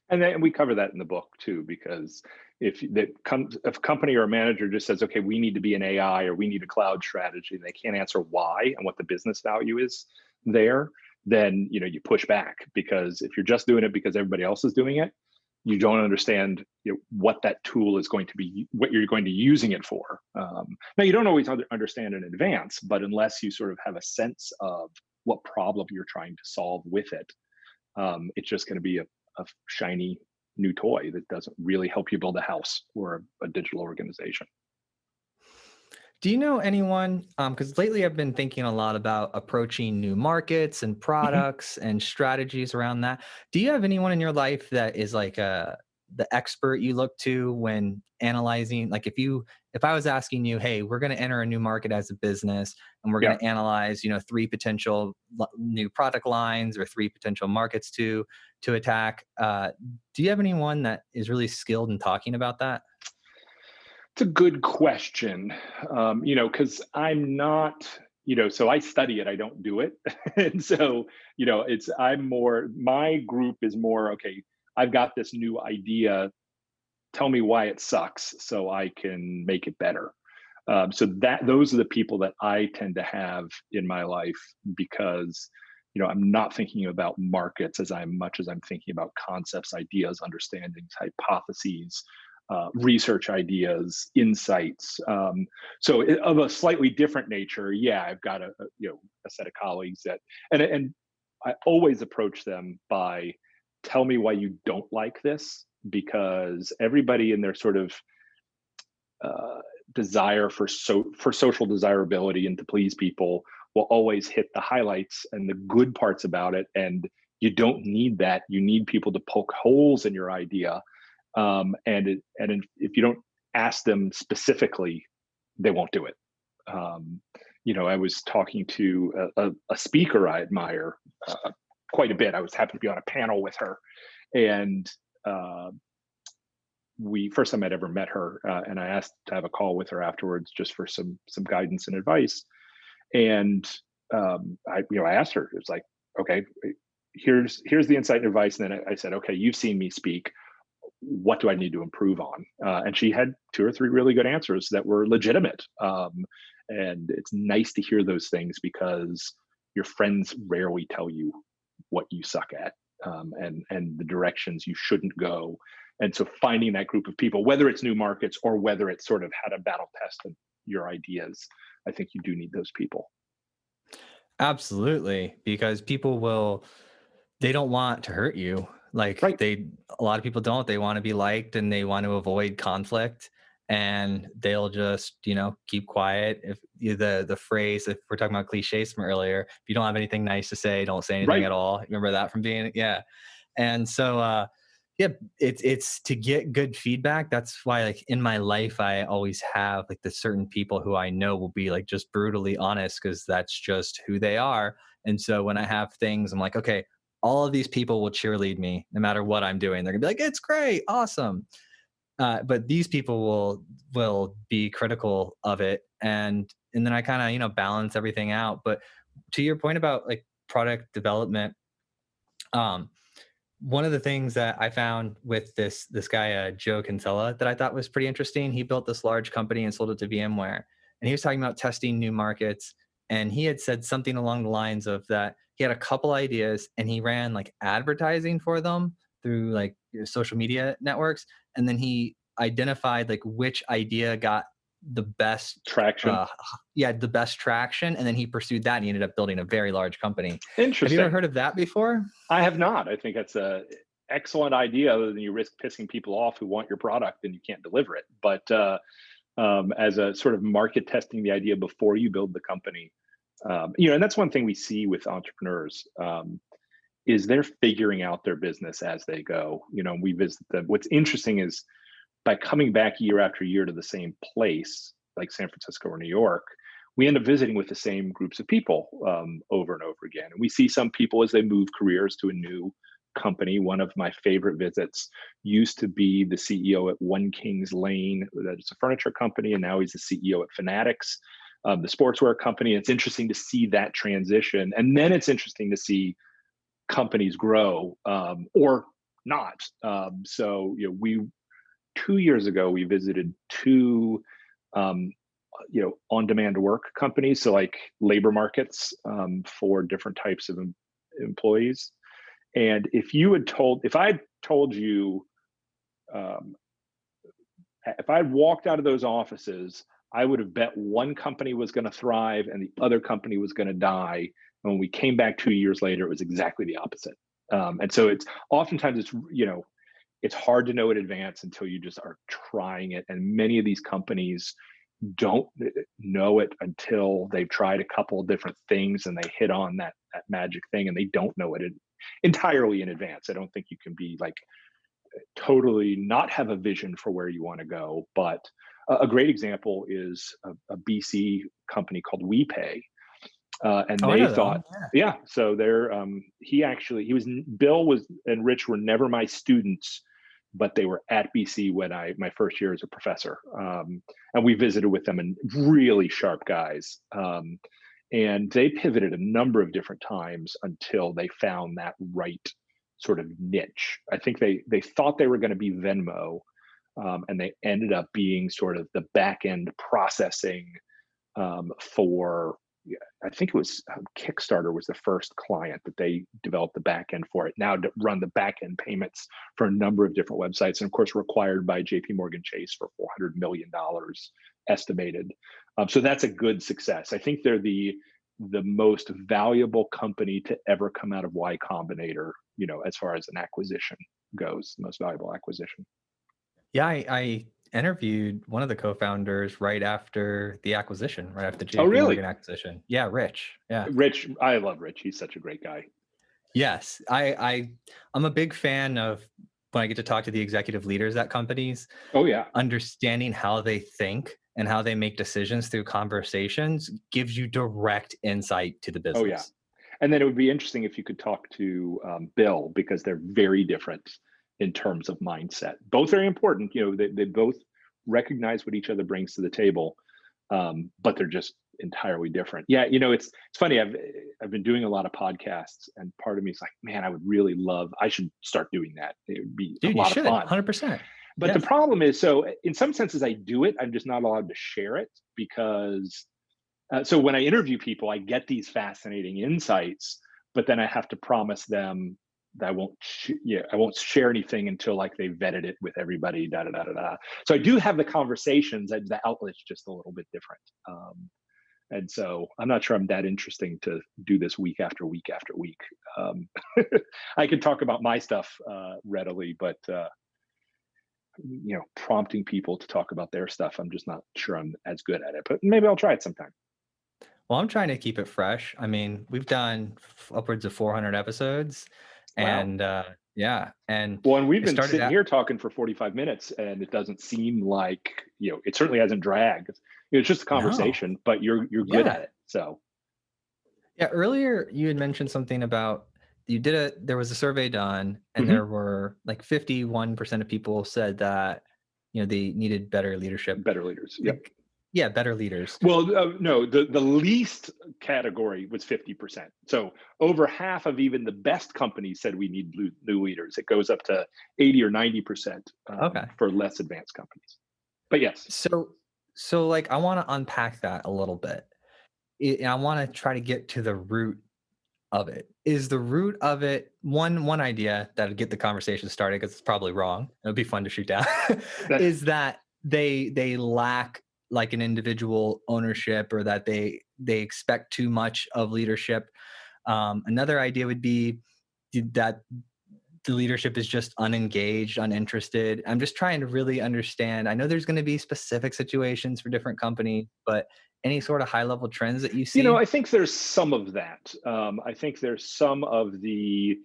And then we cover that in the book too, because if a company or a manager just says, okay, we need to be an AI or we need a cloud strategy, and they can't answer why and what the business value is there, then you push back. Because if you're just doing it because everybody else is doing it, you don't understand what that tool is going to be, what you're going to be using it for. Now, you don't always understand in advance, but unless you sort of have a sense of what problem you're trying to solve with it, it's just going to be a shiny new toy that doesn't really help you build a house or a digital organization. Do you know anyone? Because lately I've been thinking a lot about approaching new markets and Mhm. products and strategies around that. Do you have anyone in your life that is like the expert you look to when analyzing? Like if I was asking you, hey, we're going to enter a new market as a business, and we're going Yeah. to analyze, three potential new product lines or three potential markets to attack. Do you have anyone that is really skilled in talking about that? It's a good question. Because I'm not, so I study it, I don't do it. And so, I'm more, my group is more, okay, I've got this new idea. Tell me why it sucks so I can make it better. So those are the people that I tend to have in my life, because I'm not thinking about markets as much as I'm thinking about concepts, ideas, understandings, hypotheses, research ideas, insights. Of a slightly different nature, yeah, I've got a set of colleagues that, and I always approach them by, tell me why you don't like this, because everybody in their sort of desire for social desirability and to please people will always hit the highlights and the good parts about it, and you don't need that. You need people to poke holes in your idea, if you don't ask them specifically, they won't do it. I was talking to a speaker I admire quite a bit. I was happy to be on a panel with her, and we first time I'd ever met her, and I asked to have a call with her afterwards just for some guidance and advice. And I asked her, it was like, okay, here's the insight and advice. And then I said, okay, you've seen me speak. What do I need to improve on? And she had 2 or 3 really good answers that were legitimate. And it's nice to hear those things, because your friends rarely tell you what you suck at, and the directions you shouldn't go. And so finding that group of people, whether it's new markets or whether it's sort of how to battle test your ideas, I think you do need those people. Absolutely, because they don't want to hurt you. Like, Right. a lot of people don't. They want to be liked and they want to avoid conflict, and they'll just, keep quiet. If the phrase, if we're talking about cliches from earlier, if you don't have anything nice to say, don't say anything Right. at all. Remember that from being, yeah. And so, yeah, it's to get good feedback. That's why, like, in my life, I always have like the certain people who I know will be like just brutally honest, because that's just who they are. And so when I have things, I'm like, okay, all of these people will cheerlead me no matter what I'm doing. They're gonna be like, it's great, awesome. But these people will be critical of it, and then I kind of balance everything out. But to your point about like product development, um, one of the things that I found with this guy, Joe Kinsella, that I thought was pretty interesting. He built this large company and sold it to VMware, and he was talking about testing new markets. And he had said something along the lines of that he had a couple ideas and he ran like advertising for them through like social media networks, and then he identified like which idea got the best Traction. the best traction, and then he pursued that and he ended up building a very large company. Have you ever Interesting. heard of that before? I have not. I think that's a excellent idea, other than you risk pissing people off who want your product and you can't deliver it. But as a sort of market testing the idea before you build the company, and that's one thing we see with entrepreneurs, is they're figuring out their business as they go. We visit them. What's interesting is, by coming back year after year to the same place, like San Francisco or New York, we end up visiting with the same groups of people over and over again. And we see some people as they move careers to a new company. One of my favorite visits used to be the CEO at One Kings Lane, that's a furniture company, and now he's the CEO at Fanatics, the sportswear company. It's interesting to see that transition. And then it's interesting to see companies grow or not. We 2 years ago, we visited 2 on-demand work companies, so like labor markets for different types of employees. And if I'd told you, if I'd walked out of those offices, I would have bet one company was going to thrive and the other company was going to die. And when we came back 2 years later, it was exactly the opposite. And so it's hard to know in advance until you just are trying it. And many of these companies don't know it until they've tried a couple of different things and they hit on that magic thing, and they don't know it entirely in advance. I don't think you can be like totally not have a vision for where you want to go. But a great example is a BC company called WePay. And Oh, I they know thought, them. Yeah. so Bill and Rich were never my students, but they were at BC when my first year as a professor. And we visited with them, and really sharp guys. And they pivoted a number of different times until they found that right sort of niche. I think they thought they were going to be Venmo, and they ended up being sort of the back end processing for I think it was Kickstarter was the first client that they developed the back end for it. Now to run the back end payments for a number of different websites, and of course required by JP Morgan Chase for $400 million estimated. So that's a good success. I think they're the most valuable company to ever come out of Y Combinator, as far as an acquisition goes, the most valuable acquisition. Yeah, I interviewed one of the co-founders right after the acquisition, right after the Oh, JP really? Morgan acquisition. Yeah, Rich. Yeah. Rich, I love Rich. He's such a great guy. Yes, I'm a big fan of when I get to talk to the executive leaders at companies, Oh, yeah. understanding how they think and how they make decisions through conversations gives you direct insight to the Oh, yeah. business. And then it would be interesting if you could talk to Bill, because they're very different in terms of mindset. Both very important. They both recognize what each other brings to the table, but they're just entirely different. Yeah, it's funny. I've been doing a lot of podcasts, and part of me is like, man, I would really love. I should start doing that. It would be Dude, a you lot of should, fun. 100%. But the problem is, so in some senses, I do it. I'm just not allowed to share it because. So when I interview people, I get these fascinating insights, but then I have to promise them that I won't share anything until like they vetted it with everybody. Da da da da da. So I do have the conversations, and the outlet's just a little bit different. And so I'm not sure I'm that interesting to do this week after week after week. I could talk about my stuff readily, but prompting people to talk about their stuff, I'm just not sure I'm as good at it. But maybe I'll try it sometime. Well, I'm trying to keep it fresh. I mean, we've done upwards of 400 episodes, Wow. and yeah, and well, and we've been sitting here talking for 45 minutes, and it doesn't seem like it certainly hasn't dragged. It's just a conversation, but you're good at it. So yeah, earlier you had mentioned something about there was a survey done, and there were like 51% of people said that they needed better leadership. Better leaders. Yep. Yeah, better leaders. Well, no, the least category was 50%. So over half of even the best companies said we need new leaders. It goes up to 80 or 90% for less advanced companies. But yes. So like I want to unpack that a little bit. I want to try to get to the root of it. Is the root of it one idea that would get the conversation started, because it's probably wrong, it would be fun to shoot down, is that they lack like an individual ownership, or that they expect too much of leadership. Another idea would be that the leadership is just unengaged, uninterested. I'm just trying to really understand. I know there's going to be specific situations for different companies, but any sort of high level trends that you see? I think there's some of that. I think there's some of the,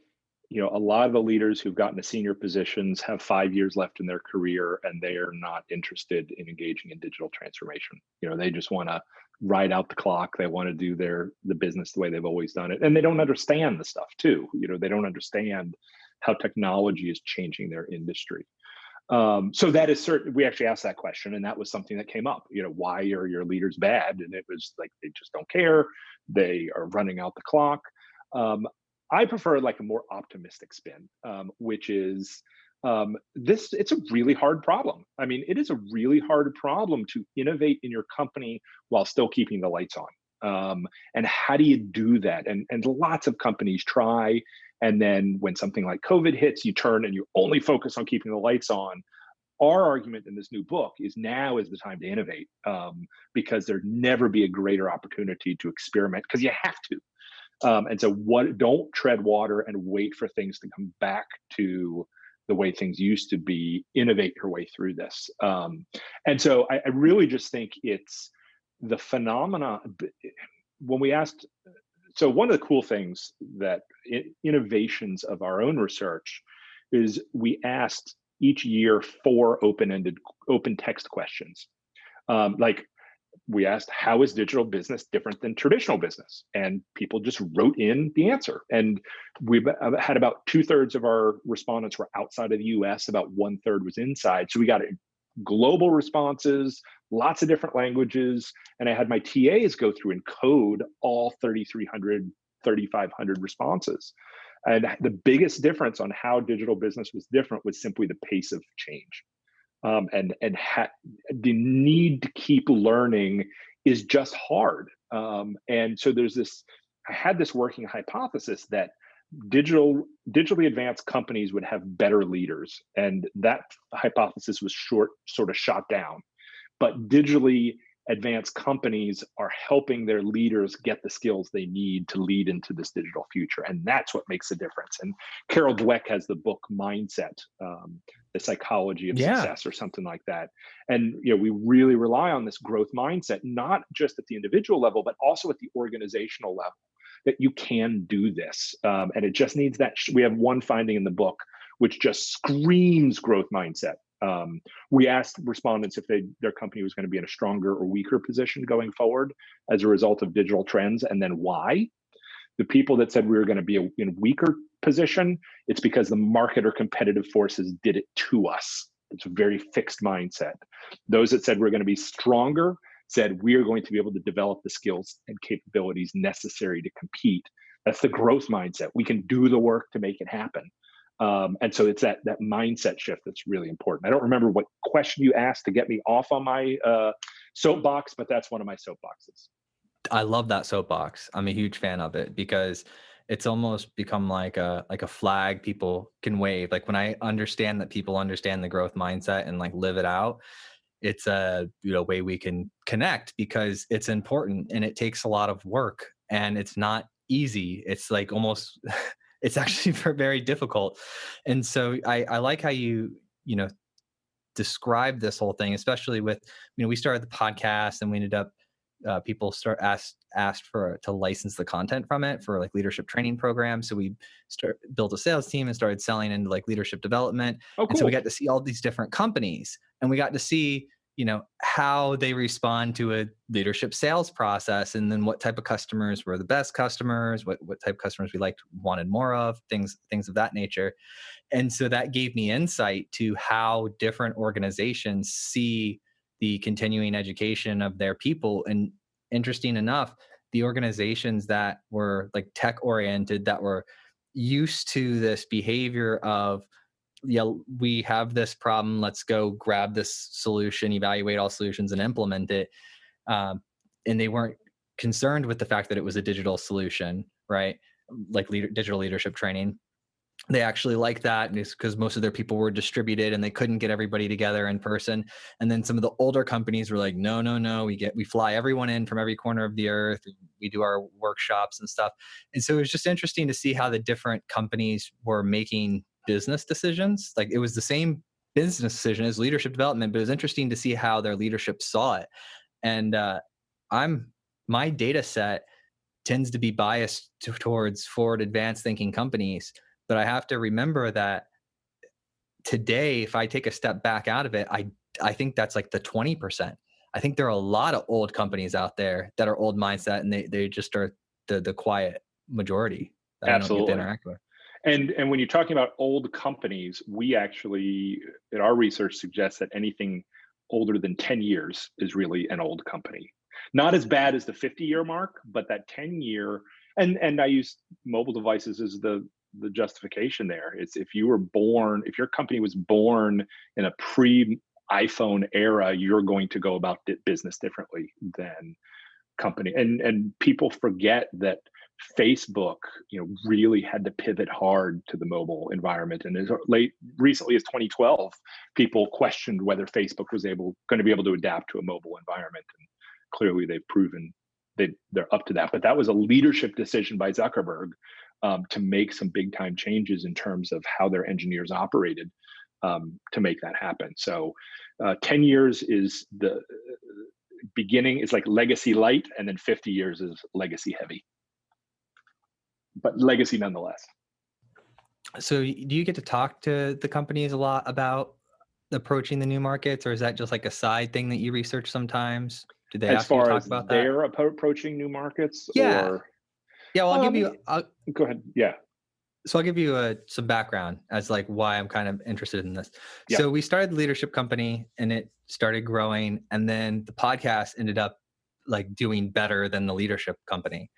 a lot of the leaders who've gotten to senior positions have 5 years left in their career, and they are not interested in engaging in digital transformation. They just want to ride out the clock. They want to do the business the way they've always done it. And they don't understand the stuff too. They don't understand how technology is changing their industry. So that is certain. We actually asked that question, and that was something that came up. Why are your leaders bad? And it was like, they just don't care. They are running out the clock. I prefer like a more optimistic spin, which is it's a really hard problem. I mean, it is a really hard problem to innovate in your company while still keeping the lights on. And how do you do that? And lots of companies try. And then when something like COVID hits, you turn and you only focus on keeping the lights on. Our argument in this new book is now is the time to innovate, because there'd never be a greater opportunity to experiment, because you have to. And so don't tread water and wait for things to come back to the way things used to be. Innovate your way through this. And so I really just think it's the phenomena. When we asked, so one of the cool things that innovations of our own research is we asked each year 4 open text questions. Like we asked, how is digital business different than traditional business? And people just wrote in the answer. And we've had about 2/3 of our respondents were outside of the US, about 1/3 was inside. So we got global responses, lots of different languages. And I had my TAs go through and code all 3,300, 3,500 responses. And the biggest difference on how digital business was different was simply the pace of change. The need to keep learning is just hard. And so I had this working hypothesis that digitally advanced companies would have better leaders. And that hypothesis was sort of shot down. But digitally advanced companies are helping their leaders get the skills they need to lead into this digital future. And that's what makes a difference. And Carol Dweck has the book Mindset, the Psychology of Success, or something like that. And we really rely on this growth mindset, not just at the individual level, but also at the organizational level, that you can do this. And it just needs that. We have one finding in the book which just screams growth mindset. We asked respondents if their company was going to be in a stronger or weaker position going forward as a result of digital trends, and then why. The people that said we were going to be in a weaker position, it's because the market or competitive forces did it to us. It's a very fixed mindset. Those that said we're going to be stronger said we are going to be able to develop the skills and capabilities necessary to compete. That's the growth mindset. We can do the work to make it happen. And so it's that mindset shift that's really important. I don't remember what question you asked to get me off on my soapbox, but that's one of my soapboxes. I love that soapbox. I'm a huge fan of it because it's almost become like a flag people can wave. Like when I understand that people understand the growth mindset and like live it out, it's a way we can connect because it's important and it takes a lot of work and it's not easy. It's like almost it's actually very difficult. And so I like how you describe this whole thing, especially with, we started the podcast and we ended up, people asked to license the content from it for like leadership training programs. So we built a sales team and started selling into like leadership development. Oh, cool. And so we got to see all these different companies and we got to see, how they respond to a leadership sales process, and then what type of customers were the best customers, what type of customers we wanted more of, things of that nature. And so that gave me insight to how different organizations see the continuing education of their people. And interesting enough, the organizations that were like tech oriented, that were used to this behavior of, we have this problem, let's go grab this solution, evaluate all solutions and implement it. And they weren't concerned with the fact that it was a digital solution, right? Like digital leadership training. They actually like that because most of their people were distributed and they couldn't get everybody together in person. And then some of the older companies were like, no, we fly everyone in from every corner of the earth. We do our workshops and stuff. And so it was just interesting to see how the different companies were making business decisions. Like it was the same business decision as leadership development, but it was interesting to see how their leadership saw it. And my data set tends to be biased towards forward advanced thinking companies. But I have to remember that today, if I take a step back out of it, I think that's like the 20%. I think there are a lot of old companies out there that are old mindset, and they just are the quiet majority that Absolutely. I don't get to interact with. And when you're talking about old companies, we actually, in our research, suggests that anything older than 10 years is really an old company. Not as bad as the 50-year mark, but that 10-year, and I use mobile devices as the justification there. It's if your company was born in a pre-iPhone era, you're going to go about business differently than company. And people forget that Facebook, really had to pivot hard to the mobile environment. And as recently as 2012, people questioned whether Facebook was going to be able to adapt to a mobile environment. And clearly they've proven they're up to that. But that was a leadership decision by Zuckerberg to make some big time changes in terms of how their engineers operated to make that happen. So 10 years is the beginning, is like legacy light, and then 50 years is legacy heavy. But legacy nonetheless. So do you get to talk to the companies a lot about approaching the new markets, or is that just like a side thing that you research sometimes? Do they ask you to talk about that? As far as they're approaching new markets? Yeah. Or yeah, well, go ahead. Yeah. So I'll give you some background as like why I'm kind of interested in this. Yeah. So we started the leadership company and it started growing, and then the podcast ended up like doing better than the leadership company.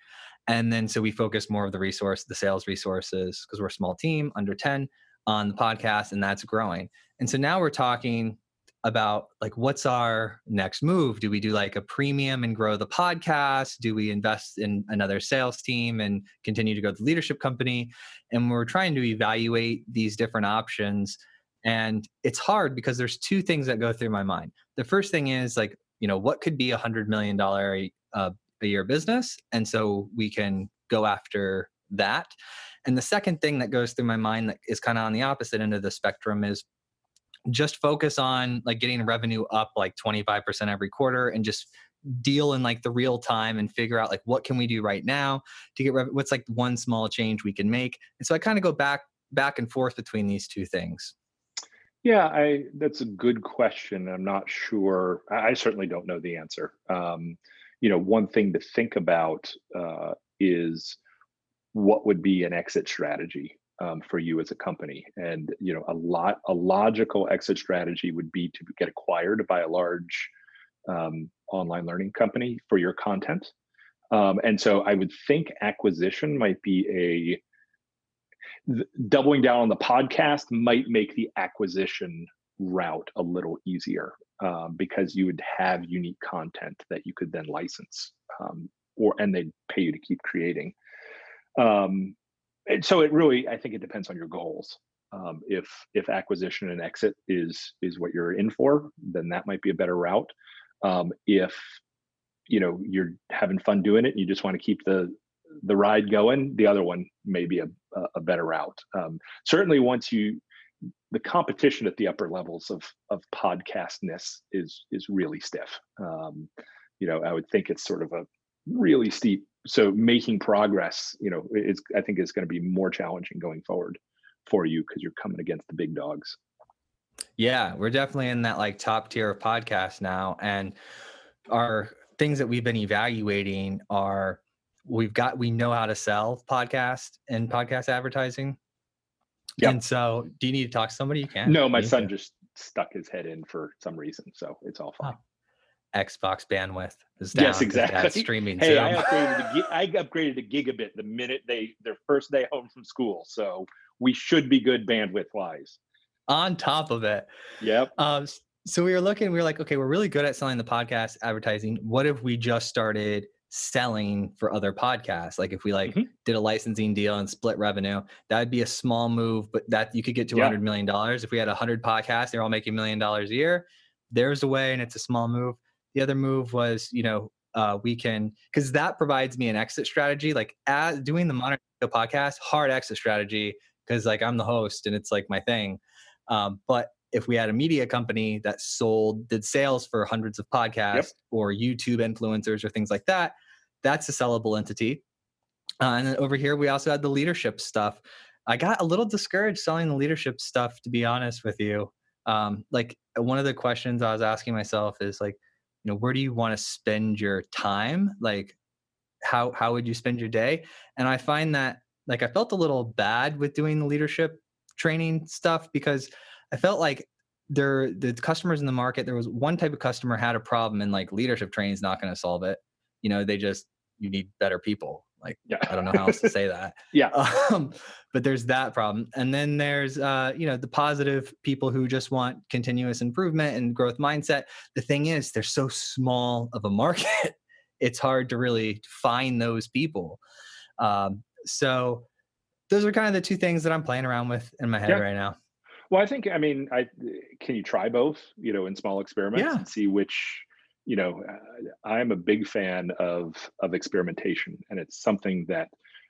And then so we focused more of the sales resources, because we're a small team, under 10, on the podcast, and that's growing. And so now we're talking about like, what's our next move? Do we do like a premium and grow the podcast? Do we invest in another sales team and continue to grow the leadership company? And we're trying to evaluate these different options. And it's hard because there's two things that go through my mind. The first thing is like, what could be $100 million a year business? And so we can go after that. And the second thing that goes through my mind that is kind of on the opposite end of the spectrum is just focus on like getting revenue up like 25% every quarter and just deal in like the real time and figure out like what can we do right now to get what's like one small change we can make. And so I kind of go back and forth between these two things. Yeah, that's a good question. I'm not sure. I certainly don't know the answer. One thing to think about is what would be an exit strategy for you as a company. And a logical exit strategy would be to get acquired by a large online learning company for your content. And so I would think acquisition might be doubling down on the podcast might make the acquisition route a little easier because you would have unique content that you could then license, and they'd pay you to keep creating. And so I think it depends on your goals. If acquisition and exit is what you're in for, then that might be a better route. If you're having fun doing it and you just want to keep the ride going, the other one may be a better route. Certainly the competition at the upper levels of podcastness is really stiff. I would think it's sort of a really steep. So making progress, I think is going to be more challenging going forward for you because you're coming against the big dogs. Yeah, we're definitely in that like top tier of podcasts now. And our things that we've been evaluating are we know how to sell podcast and podcast advertising. Yep. And so do you need to talk to somebody? You can. No, my son just stuck his head in for some reason. So it's all fine. Xbox bandwidth is down. Yes, exactly. Dad's streaming. Hey, I upgraded to gigabit the minute their first day home from school. So we should be good bandwidth wise. On top of it. Yep. So we were like, okay, we're really good at selling the podcast advertising. What if we just started selling for other podcasts? Like if we did a licensing deal and split revenue, that would be a small move, but that you could get to $100 million. If we had 100 podcasts, they're all making $1 million a year. There's a way, and it's a small move. The other move was, we can, because that provides me an exit strategy. Like as doing the Modern CTO Podcast, hard exit strategy, because like I'm the host and it's like my thing. But if we had a media company that did sales for hundreds of podcasts or YouTube influencers or things like that, that's a sellable entity. And then over here, we also had the leadership stuff. I got a little discouraged selling the leadership stuff, to be honest with you. Like one of the questions I was asking myself is like, where do you want to spend your time? Like how would you spend your day? And I find that like I felt a little bad with doing the leadership training stuff because I felt like the customers in the market, there was one type of customer had a problem and like leadership training is not going to solve it. You need better people. Like, I don't know how else to say that. But there's that problem. And then there's, the positive people who just want continuous improvement and growth mindset. The thing is, they're so small of a market. It's hard to really find those people. So those are kind of the two things that I'm playing around with in my head right now. Well, I think, can you try both, in small experiments and see which, I'm a big fan of experimentation. And it's something that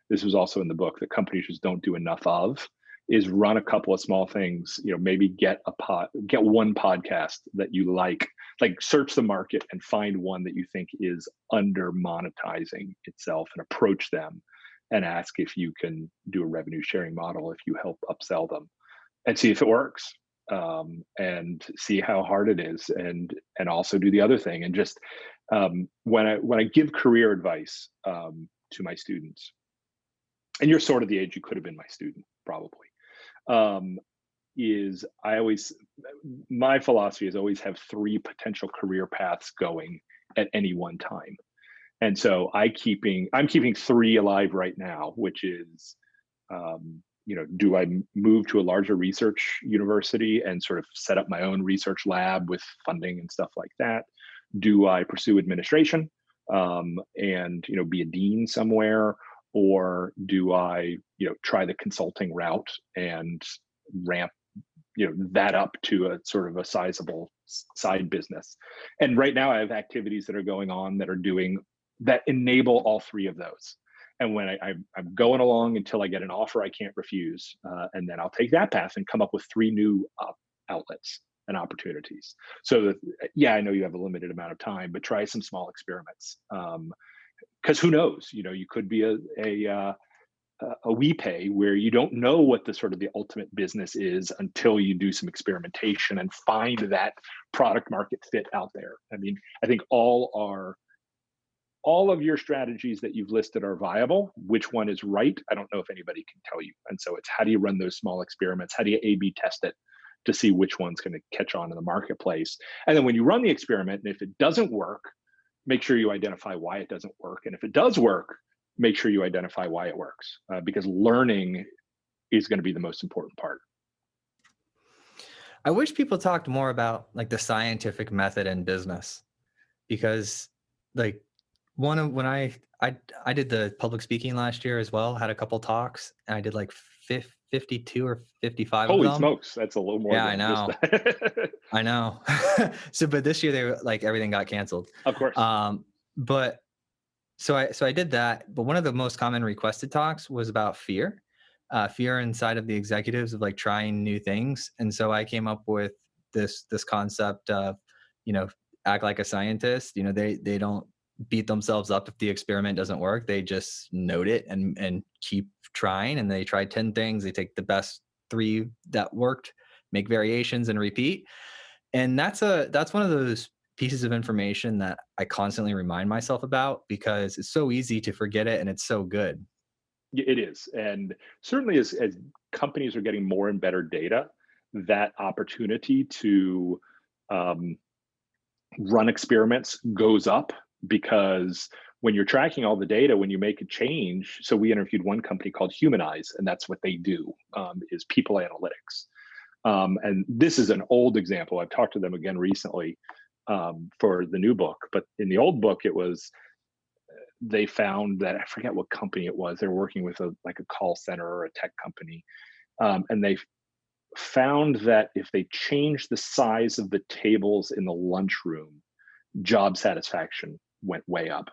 this was also in the book that companies just don't do enough of, is run a couple of small things, maybe get one podcast that you like search the market and find one that you think is under monetizing itself and approach them and ask if you can do a revenue sharing model, if you help upsell them. And see if it works, and see how hard it is, and also do the other thing. And just when I give career advice to my students, and you're sort of the age you could have been my student probably, my philosophy is always have 3 potential career paths going at any one time. And so I'm keeping 3 alive right now, which is do I move to a larger research university and sort of set up my own research lab with funding and stuff like that? Do I pursue administration and be a dean somewhere, or do I try the consulting route and ramp that up to a sort of a sizable side business? And right now I have activities that are going on that enable all three of those. And when I'm going along until I get an offer I can't refuse, and then I'll take that path and come up with three new outlets and opportunities. So that, I know you have a limited amount of time, but try some small experiments. Because who knows? You could be a WePay where you don't know what the sort of the ultimate business is until you do some experimentation and find that product market fit out there. I mean, I think all of your strategies that you've listed are viable. Which one is right? I don't know if anybody can tell you. And so it's how do you run those small experiments? How do you A/B test it to see which one's going to catch on in the marketplace? And then when you run the experiment, and if it doesn't work, make sure you identify why it doesn't work. And if it does work, make sure you identify why it works, because learning is going to be the most important part. I wish people talked more about like the scientific method in business, because like when I did the public speaking last year as well, had a couple talks, and I did like 52 or 55 Holy of them. smokes, that's a little more. Yeah, I know. I know. So, but this year they were like, everything got canceled. Of course. But so I did that. But one of the most common requested talks was about fear inside of the executives of like trying new things. And so I came up with this concept of, act like a scientist. They don't beat themselves up if the experiment doesn't work. They just note it and keep trying. And they try 10 things. They take the best 3 that worked, make variations, and repeat. And that's one of those pieces of information that I constantly remind myself about, because it's so easy to forget it and it's so good. It is. And certainly as companies are getting more and better data, that opportunity to run experiments goes up, because when you're tracking all the data, when you make a change. So we interviewed one company called Humanize, and that's what they do, is people analytics. And this is an old example. I've talked to them again recently for the new book, but in the old book, they found that, I forget what company it was. They were working with a call center or a tech company. And they found that if they changed the size of the tables in the lunchroom, job satisfaction went way up,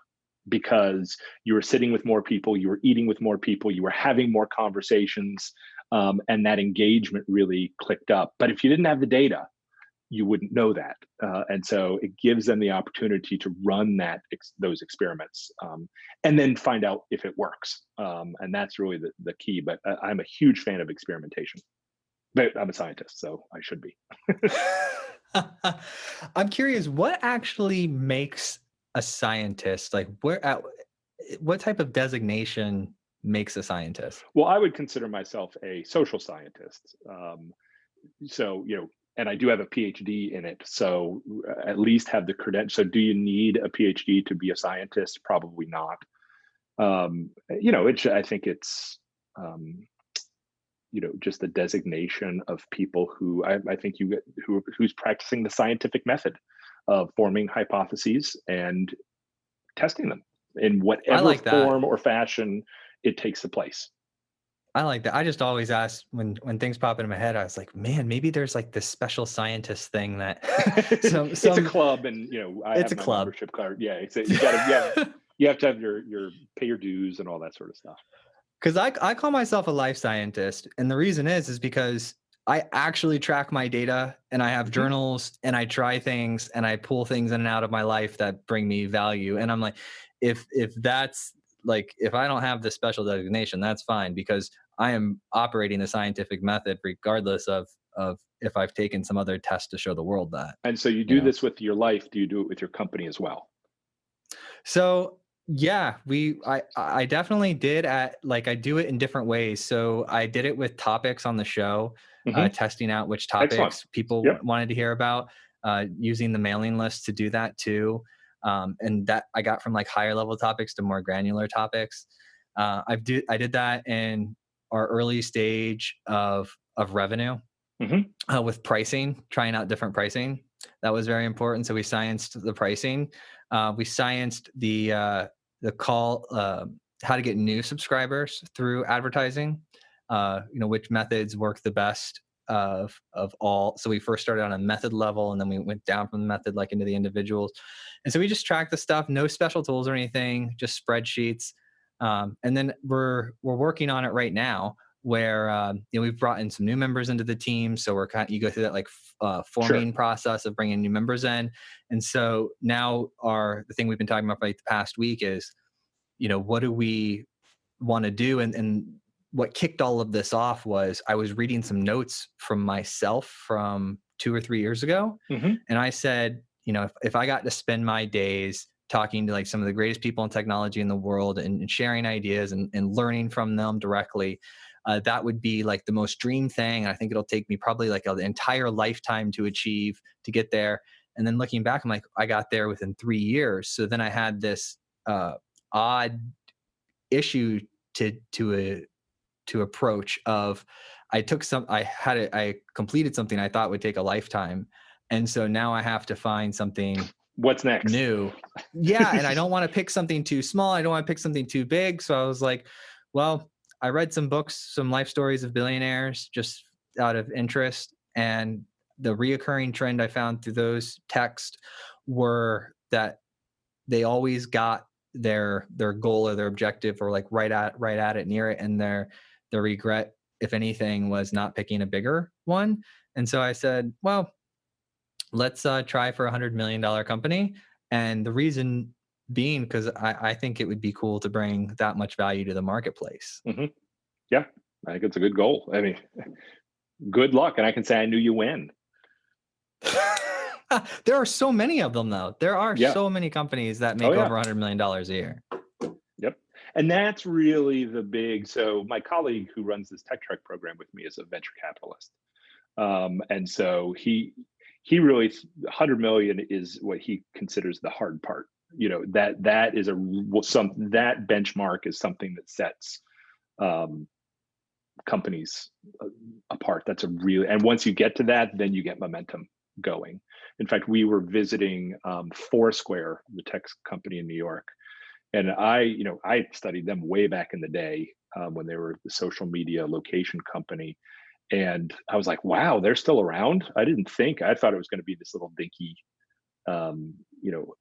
because you were sitting with more people, you were eating with more people, you were having more conversations, and that engagement really clicked up. But if you didn't have the data, you wouldn't know that. And so it gives them the opportunity to run those experiments, and then find out if it works. And that's really the key. But I'm a huge fan of experimentation. But I'm a scientist, so I should be. I'm curious, what actually makes a scientist? Like, what type of designation makes a scientist? Well, I would consider myself a social scientist. So, and I do have a PhD in it. So at least have the credential. So do you need a PhD to be a scientist? Probably not. I think it's, just the designation of people who I think who's practicing the scientific method of forming hypotheses and testing them in whatever form or fashion it takes the place. I like that. I just always ask when things pop into my head, I was like, man, maybe there's like this special scientist thing that it's a club, and I have my membership card. Yeah, you have to have your pay your dues and all that sort of stuff. Because I call myself a life scientist, and the reason is because I actually track my data, and I have journals, and I try things, and I pull things in and out of my life that bring me value. And I'm like, if that's like, if I don't have this special designation, that's fine, because I am operating the scientific method regardless of if I've taken some other test to show the world that. And so you do this with your life. Do you do it with your company as well? So yeah, I definitely did I do it in different ways. So I did it with topics on the show, testing out which topics people wanted to hear about, using the mailing list to do that too. And that I got from like higher level topics to more granular topics. I did that in our early stage of revenue with pricing, trying out different pricing. That was very important. So we scienced the pricing. We scienced the call, how to get new subscribers through advertising. Which methods work the best of all. So we first started on a method level, and then we went down from the method like into the individuals. And so we just tracked the stuff, no special tools or anything, just spreadsheets. And then we're working on it right now, where we've brought in some new members into the team. So you go through that like forming process of bringing new members in. And so now the thing we've been talking about for like the past week is, what do we want to do? And what kicked all of this off was I was reading some notes from myself from 2 or 3 years ago. And I said, if I got to spend my days talking to like some of the greatest people in technology in the world and sharing ideas and learning from them directly, that would be like the most dream thing. And I think it'll take me probably like an entire lifetime to achieve, to get there. And then looking back, I'm like, I got there within 3 years. So then I had this odd issue to approach of, I completed something I thought would take a lifetime. And so now I have to find something what's next new. Yeah. And I don't want to pick something too small. I don't want to pick something too big. So I was like, well, I read some books, some life stories of billionaires just out of interest. And the reoccurring trend I found through those texts were that they always got their goal or their objective, or like right at it, near it. And their regret, if anything, was not picking a bigger one. And so I said, well, let's try for $100 million company. And the reason being, because I think it would be cool to bring that much value to the marketplace. Yeah, I think it's a good goal. I mean, good luck. And I can say I knew you win. There are so many of them, though. There are so many companies that make over $100 million a year. Yep. And that's really the big, so my colleague who runs this Tech Trek program with me is a venture capitalist. And so he really, 100 million is what he considers the hard part. That is that benchmark is something that sets companies apart. And once you get to that, then you get momentum going. In fact, we were visiting Foursquare, the tech company in New York, and I studied them way back in the day when they were the social media location company, and I was like, wow, they're still around. I thought it was going to be this little dinky,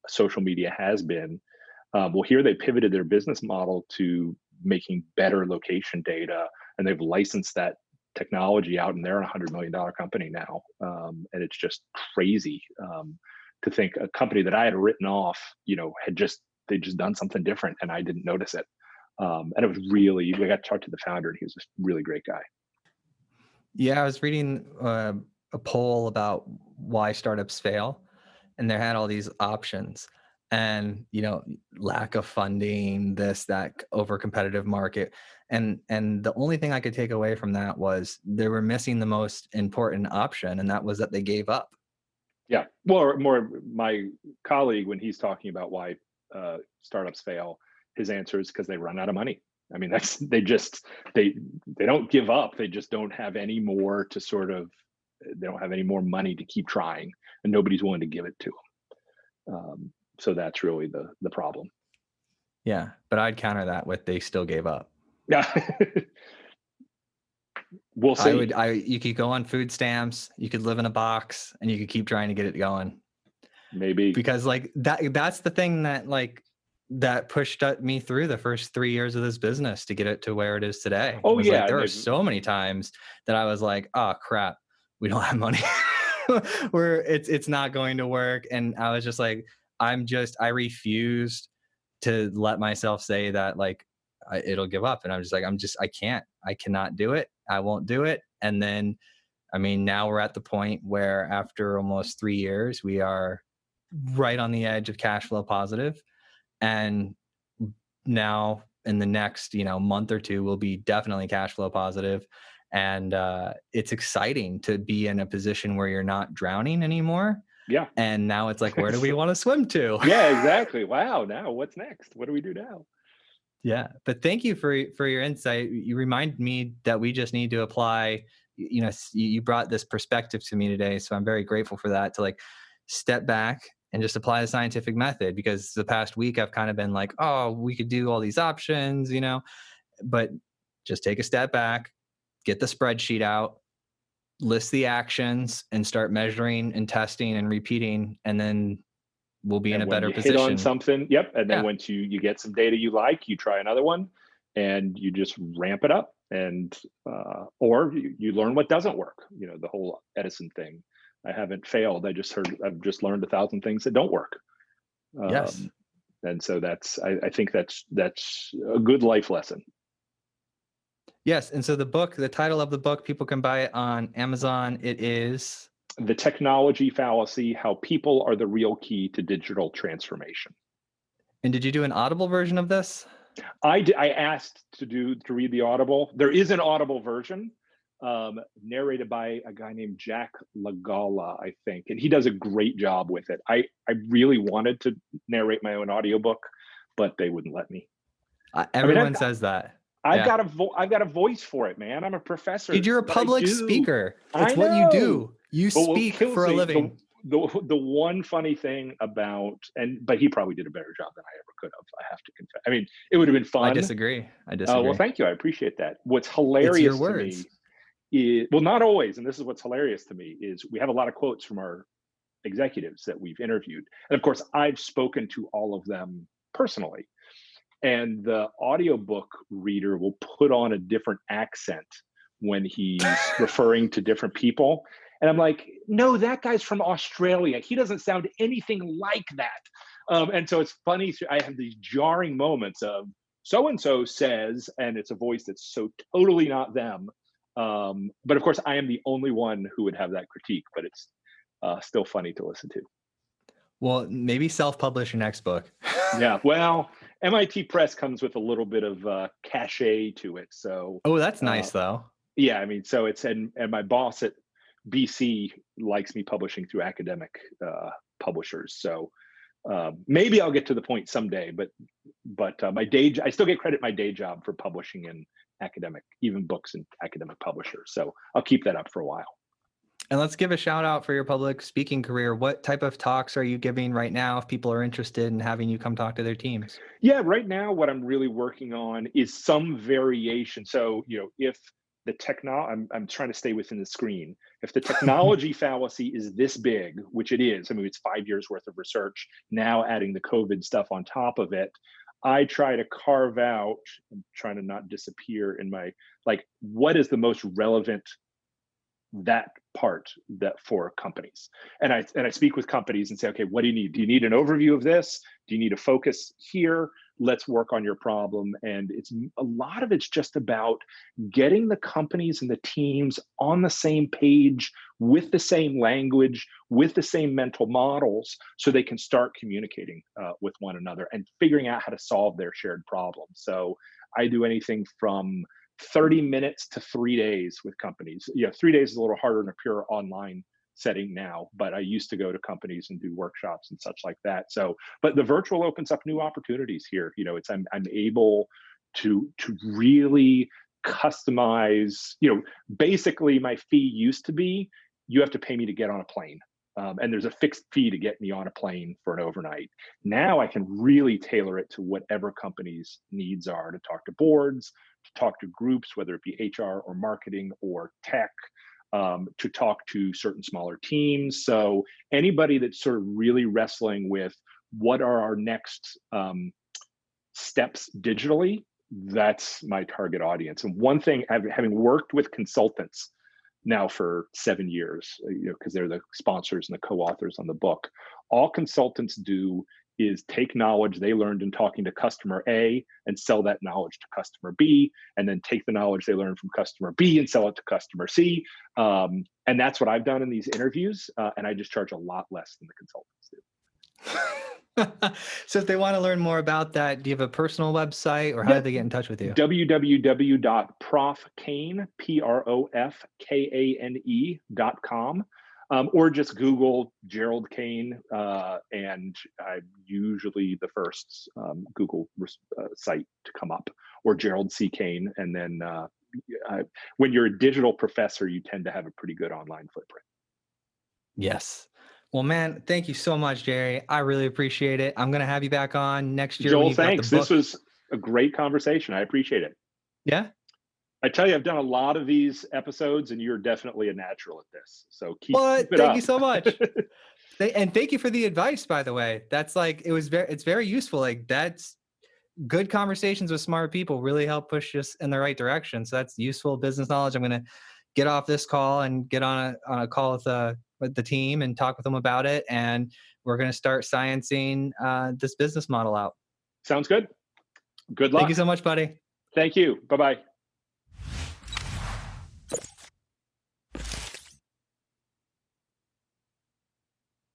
social media has been. Well, here they pivoted their business model to making better location data, and they've licensed that technology out, and they're a $100 million company now. And it's just crazy to think a company that I had written off, they just done something different, and I didn't notice it. And it was really, we got to talk to the founder, and he was a really great guy. Yeah, I was reading a poll about why startups fail, and they had all these options. And lack of funding, this, that, over competitive market, and the only thing I could take away from that was they were missing the most important option, and that was that they gave up. Yeah, well, more my colleague, when he's talking about why startups fail, his answer is because they run out of money. I mean, they don't give up. They just don't have any more they don't have any more money to keep trying, and nobody's willing to give it to them. So that's really the problem. Yeah, but I'd counter that with they still gave up. Yeah. We'll see. You could go on food stamps, you could live in a box, and you could keep trying to get it going. Maybe. Because like that's the thing that pushed me through the first 3 years of this business to get it to where it is today. Oh, yeah. Like, there are so many times that I was like, oh crap, we don't have money. It's not going to work. And I was just like, I refused to let myself say that like it'll give up. And I'm just like, I cannot do it. I won't do it. And then, I mean, now we're at the point where after almost 3 years, we are right on the edge of cash flow positive. And now in the next, month or two, we'll be definitely cash flow positive. And it's exciting to be in a position where you're not drowning anymore. Yeah. And now it's like, where do we want to swim to? Yeah, exactly. Wow. Now what's next? What do we do now? Yeah, but thank you for your insight. You remind me that we just need to apply. You brought this perspective to me today, so I'm very grateful for that. To like step back and just apply the scientific method, because the past week I've kind of been like, oh, we could do all these options, but just take a step back, get the spreadsheet out, list the actions, and start measuring and testing and repeating, and then we'll be in And a when better you hit on position. something, yep. And then Yeah. once you get some data you like, you try another one, and you just ramp it up, and or you learn what doesn't work. The whole Edison thing. I haven't failed. I've just learned 1,000 things that don't work. Yes. And so I think that's a good life lesson. Yes. And so the title of the book, people can buy it on Amazon. It is The Technology Fallacy: How People Are the Real Key to Digital Transformation. And did you do an Audible version of this? I asked to read the Audible. There is an Audible version, narrated by a guy named Jack Lagala, I think, and he does a great job with it. I really wanted to narrate my own audiobook, but they wouldn't let me. Everyone says that. I've got a voice for it, man. I'm a professor. Dude, you're a public speaker. It's what you do. You speak for a living. The one funny thing about, but he probably did a better job than I ever could have, I have to confess. I mean, it would have been fun. I disagree. Well, thank you. I appreciate that. What's It's hilarious your to words. me is, well, not always, and this is what's hilarious to me, is we have a lot of quotes from our executives that we've interviewed. And of course, I've spoken to all of them personally. And the audiobook reader will put on a different accent when he's referring to different people. And I'm like, no, that guy's from Australia. He doesn't sound anything like that. And so it's funny. I have these jarring moments of so-and-so says, and it's a voice that's so totally not them. But of course, I am the only one who would have that critique, but it's still funny to listen to. Well, maybe self-publish your next book. Yeah, well, MIT Press comes with a little bit of cachet to it. So, oh, that's nice though. Yeah, I mean, so it's, and my boss at BC likes me publishing through academic publishers. So maybe I'll get to the point someday. But I still get credit my day job for publishing in academic, even books in academic publishers. So I'll keep that up for a while. And let's give a shout out for your public speaking career. What type of talks are you giving right now if people are interested in having you come talk to their teams? Yeah, right now, what I'm really working on is some variation. So, if the I'm trying to stay within the screen. If the technology fallacy is this big, which it is, I mean, it's 5 years worth of research, now adding the COVID stuff on top of it, I try to carve out, I'm trying to not disappear in my, what is the most relevant that part that for companies. And I speak with companies and say, okay, what do you need? Do you need an overview of this? Do you need a focus here? Let's work on your problem. And a lot of it's just about getting the companies and the teams on the same page, with the same language, with the same mental models, so they can start communicating with one another and figuring out how to solve their shared problems. So I do anything from 30 minutes to 3 days with companies. 3 days is a little harder in a pure online setting now, but I used to go to companies and do workshops and such like that. So, but the virtual opens up new opportunities here. I'm able to really customize. Basically, my fee used to be, you have to pay me to get on a plane. And there's a fixed fee to get me on a plane for an overnight. Now I can really tailor it to whatever company's needs are, to talk to boards, to talk to groups, whether it be HR or marketing or tech, to talk to certain smaller teams. So anybody that's sort of really wrestling with what are our next steps digitally, that's my target audience. And one thing, having worked with consultants now for 7 years, because they're the sponsors and the co-authors on the book, all consultants do is take knowledge they learned in talking to customer A and sell that knowledge to customer B, and then take the knowledge they learned from customer B and sell it to customer C. And that's what I've done in these interviews. And I just charge a lot less than the consultants do. So if they want to learn more about that, do you have a personal website, or how do they get in touch with you? www.profkane, PROFKANE.com. or just Google Gerald Kane, and I'm usually the first Google site to come up, or Gerald C. Kane. And then when you're a digital professor, you tend to have a pretty good online footprint. Yes. Well, man, thank you so much, Jerry. I really appreciate it. I'm going to have you back on next year when Joel, you've got the thanks. This book. was a great conversation. I appreciate it. Yeah. I tell you, I've done a lot of these episodes, and you're definitely a natural at this. So keep it Thank up. you so much. And thank you for the advice, by the way. That's like, it's very useful. Like, that's good conversations with smart people really help push us in the right direction. So that's useful business knowledge. I'm going to get off this call and get on a call with the team and talk with them about it. And we're going to start sciencing this business model out. Sounds good. Good luck. Thank you so much, buddy. Thank you. Bye-bye.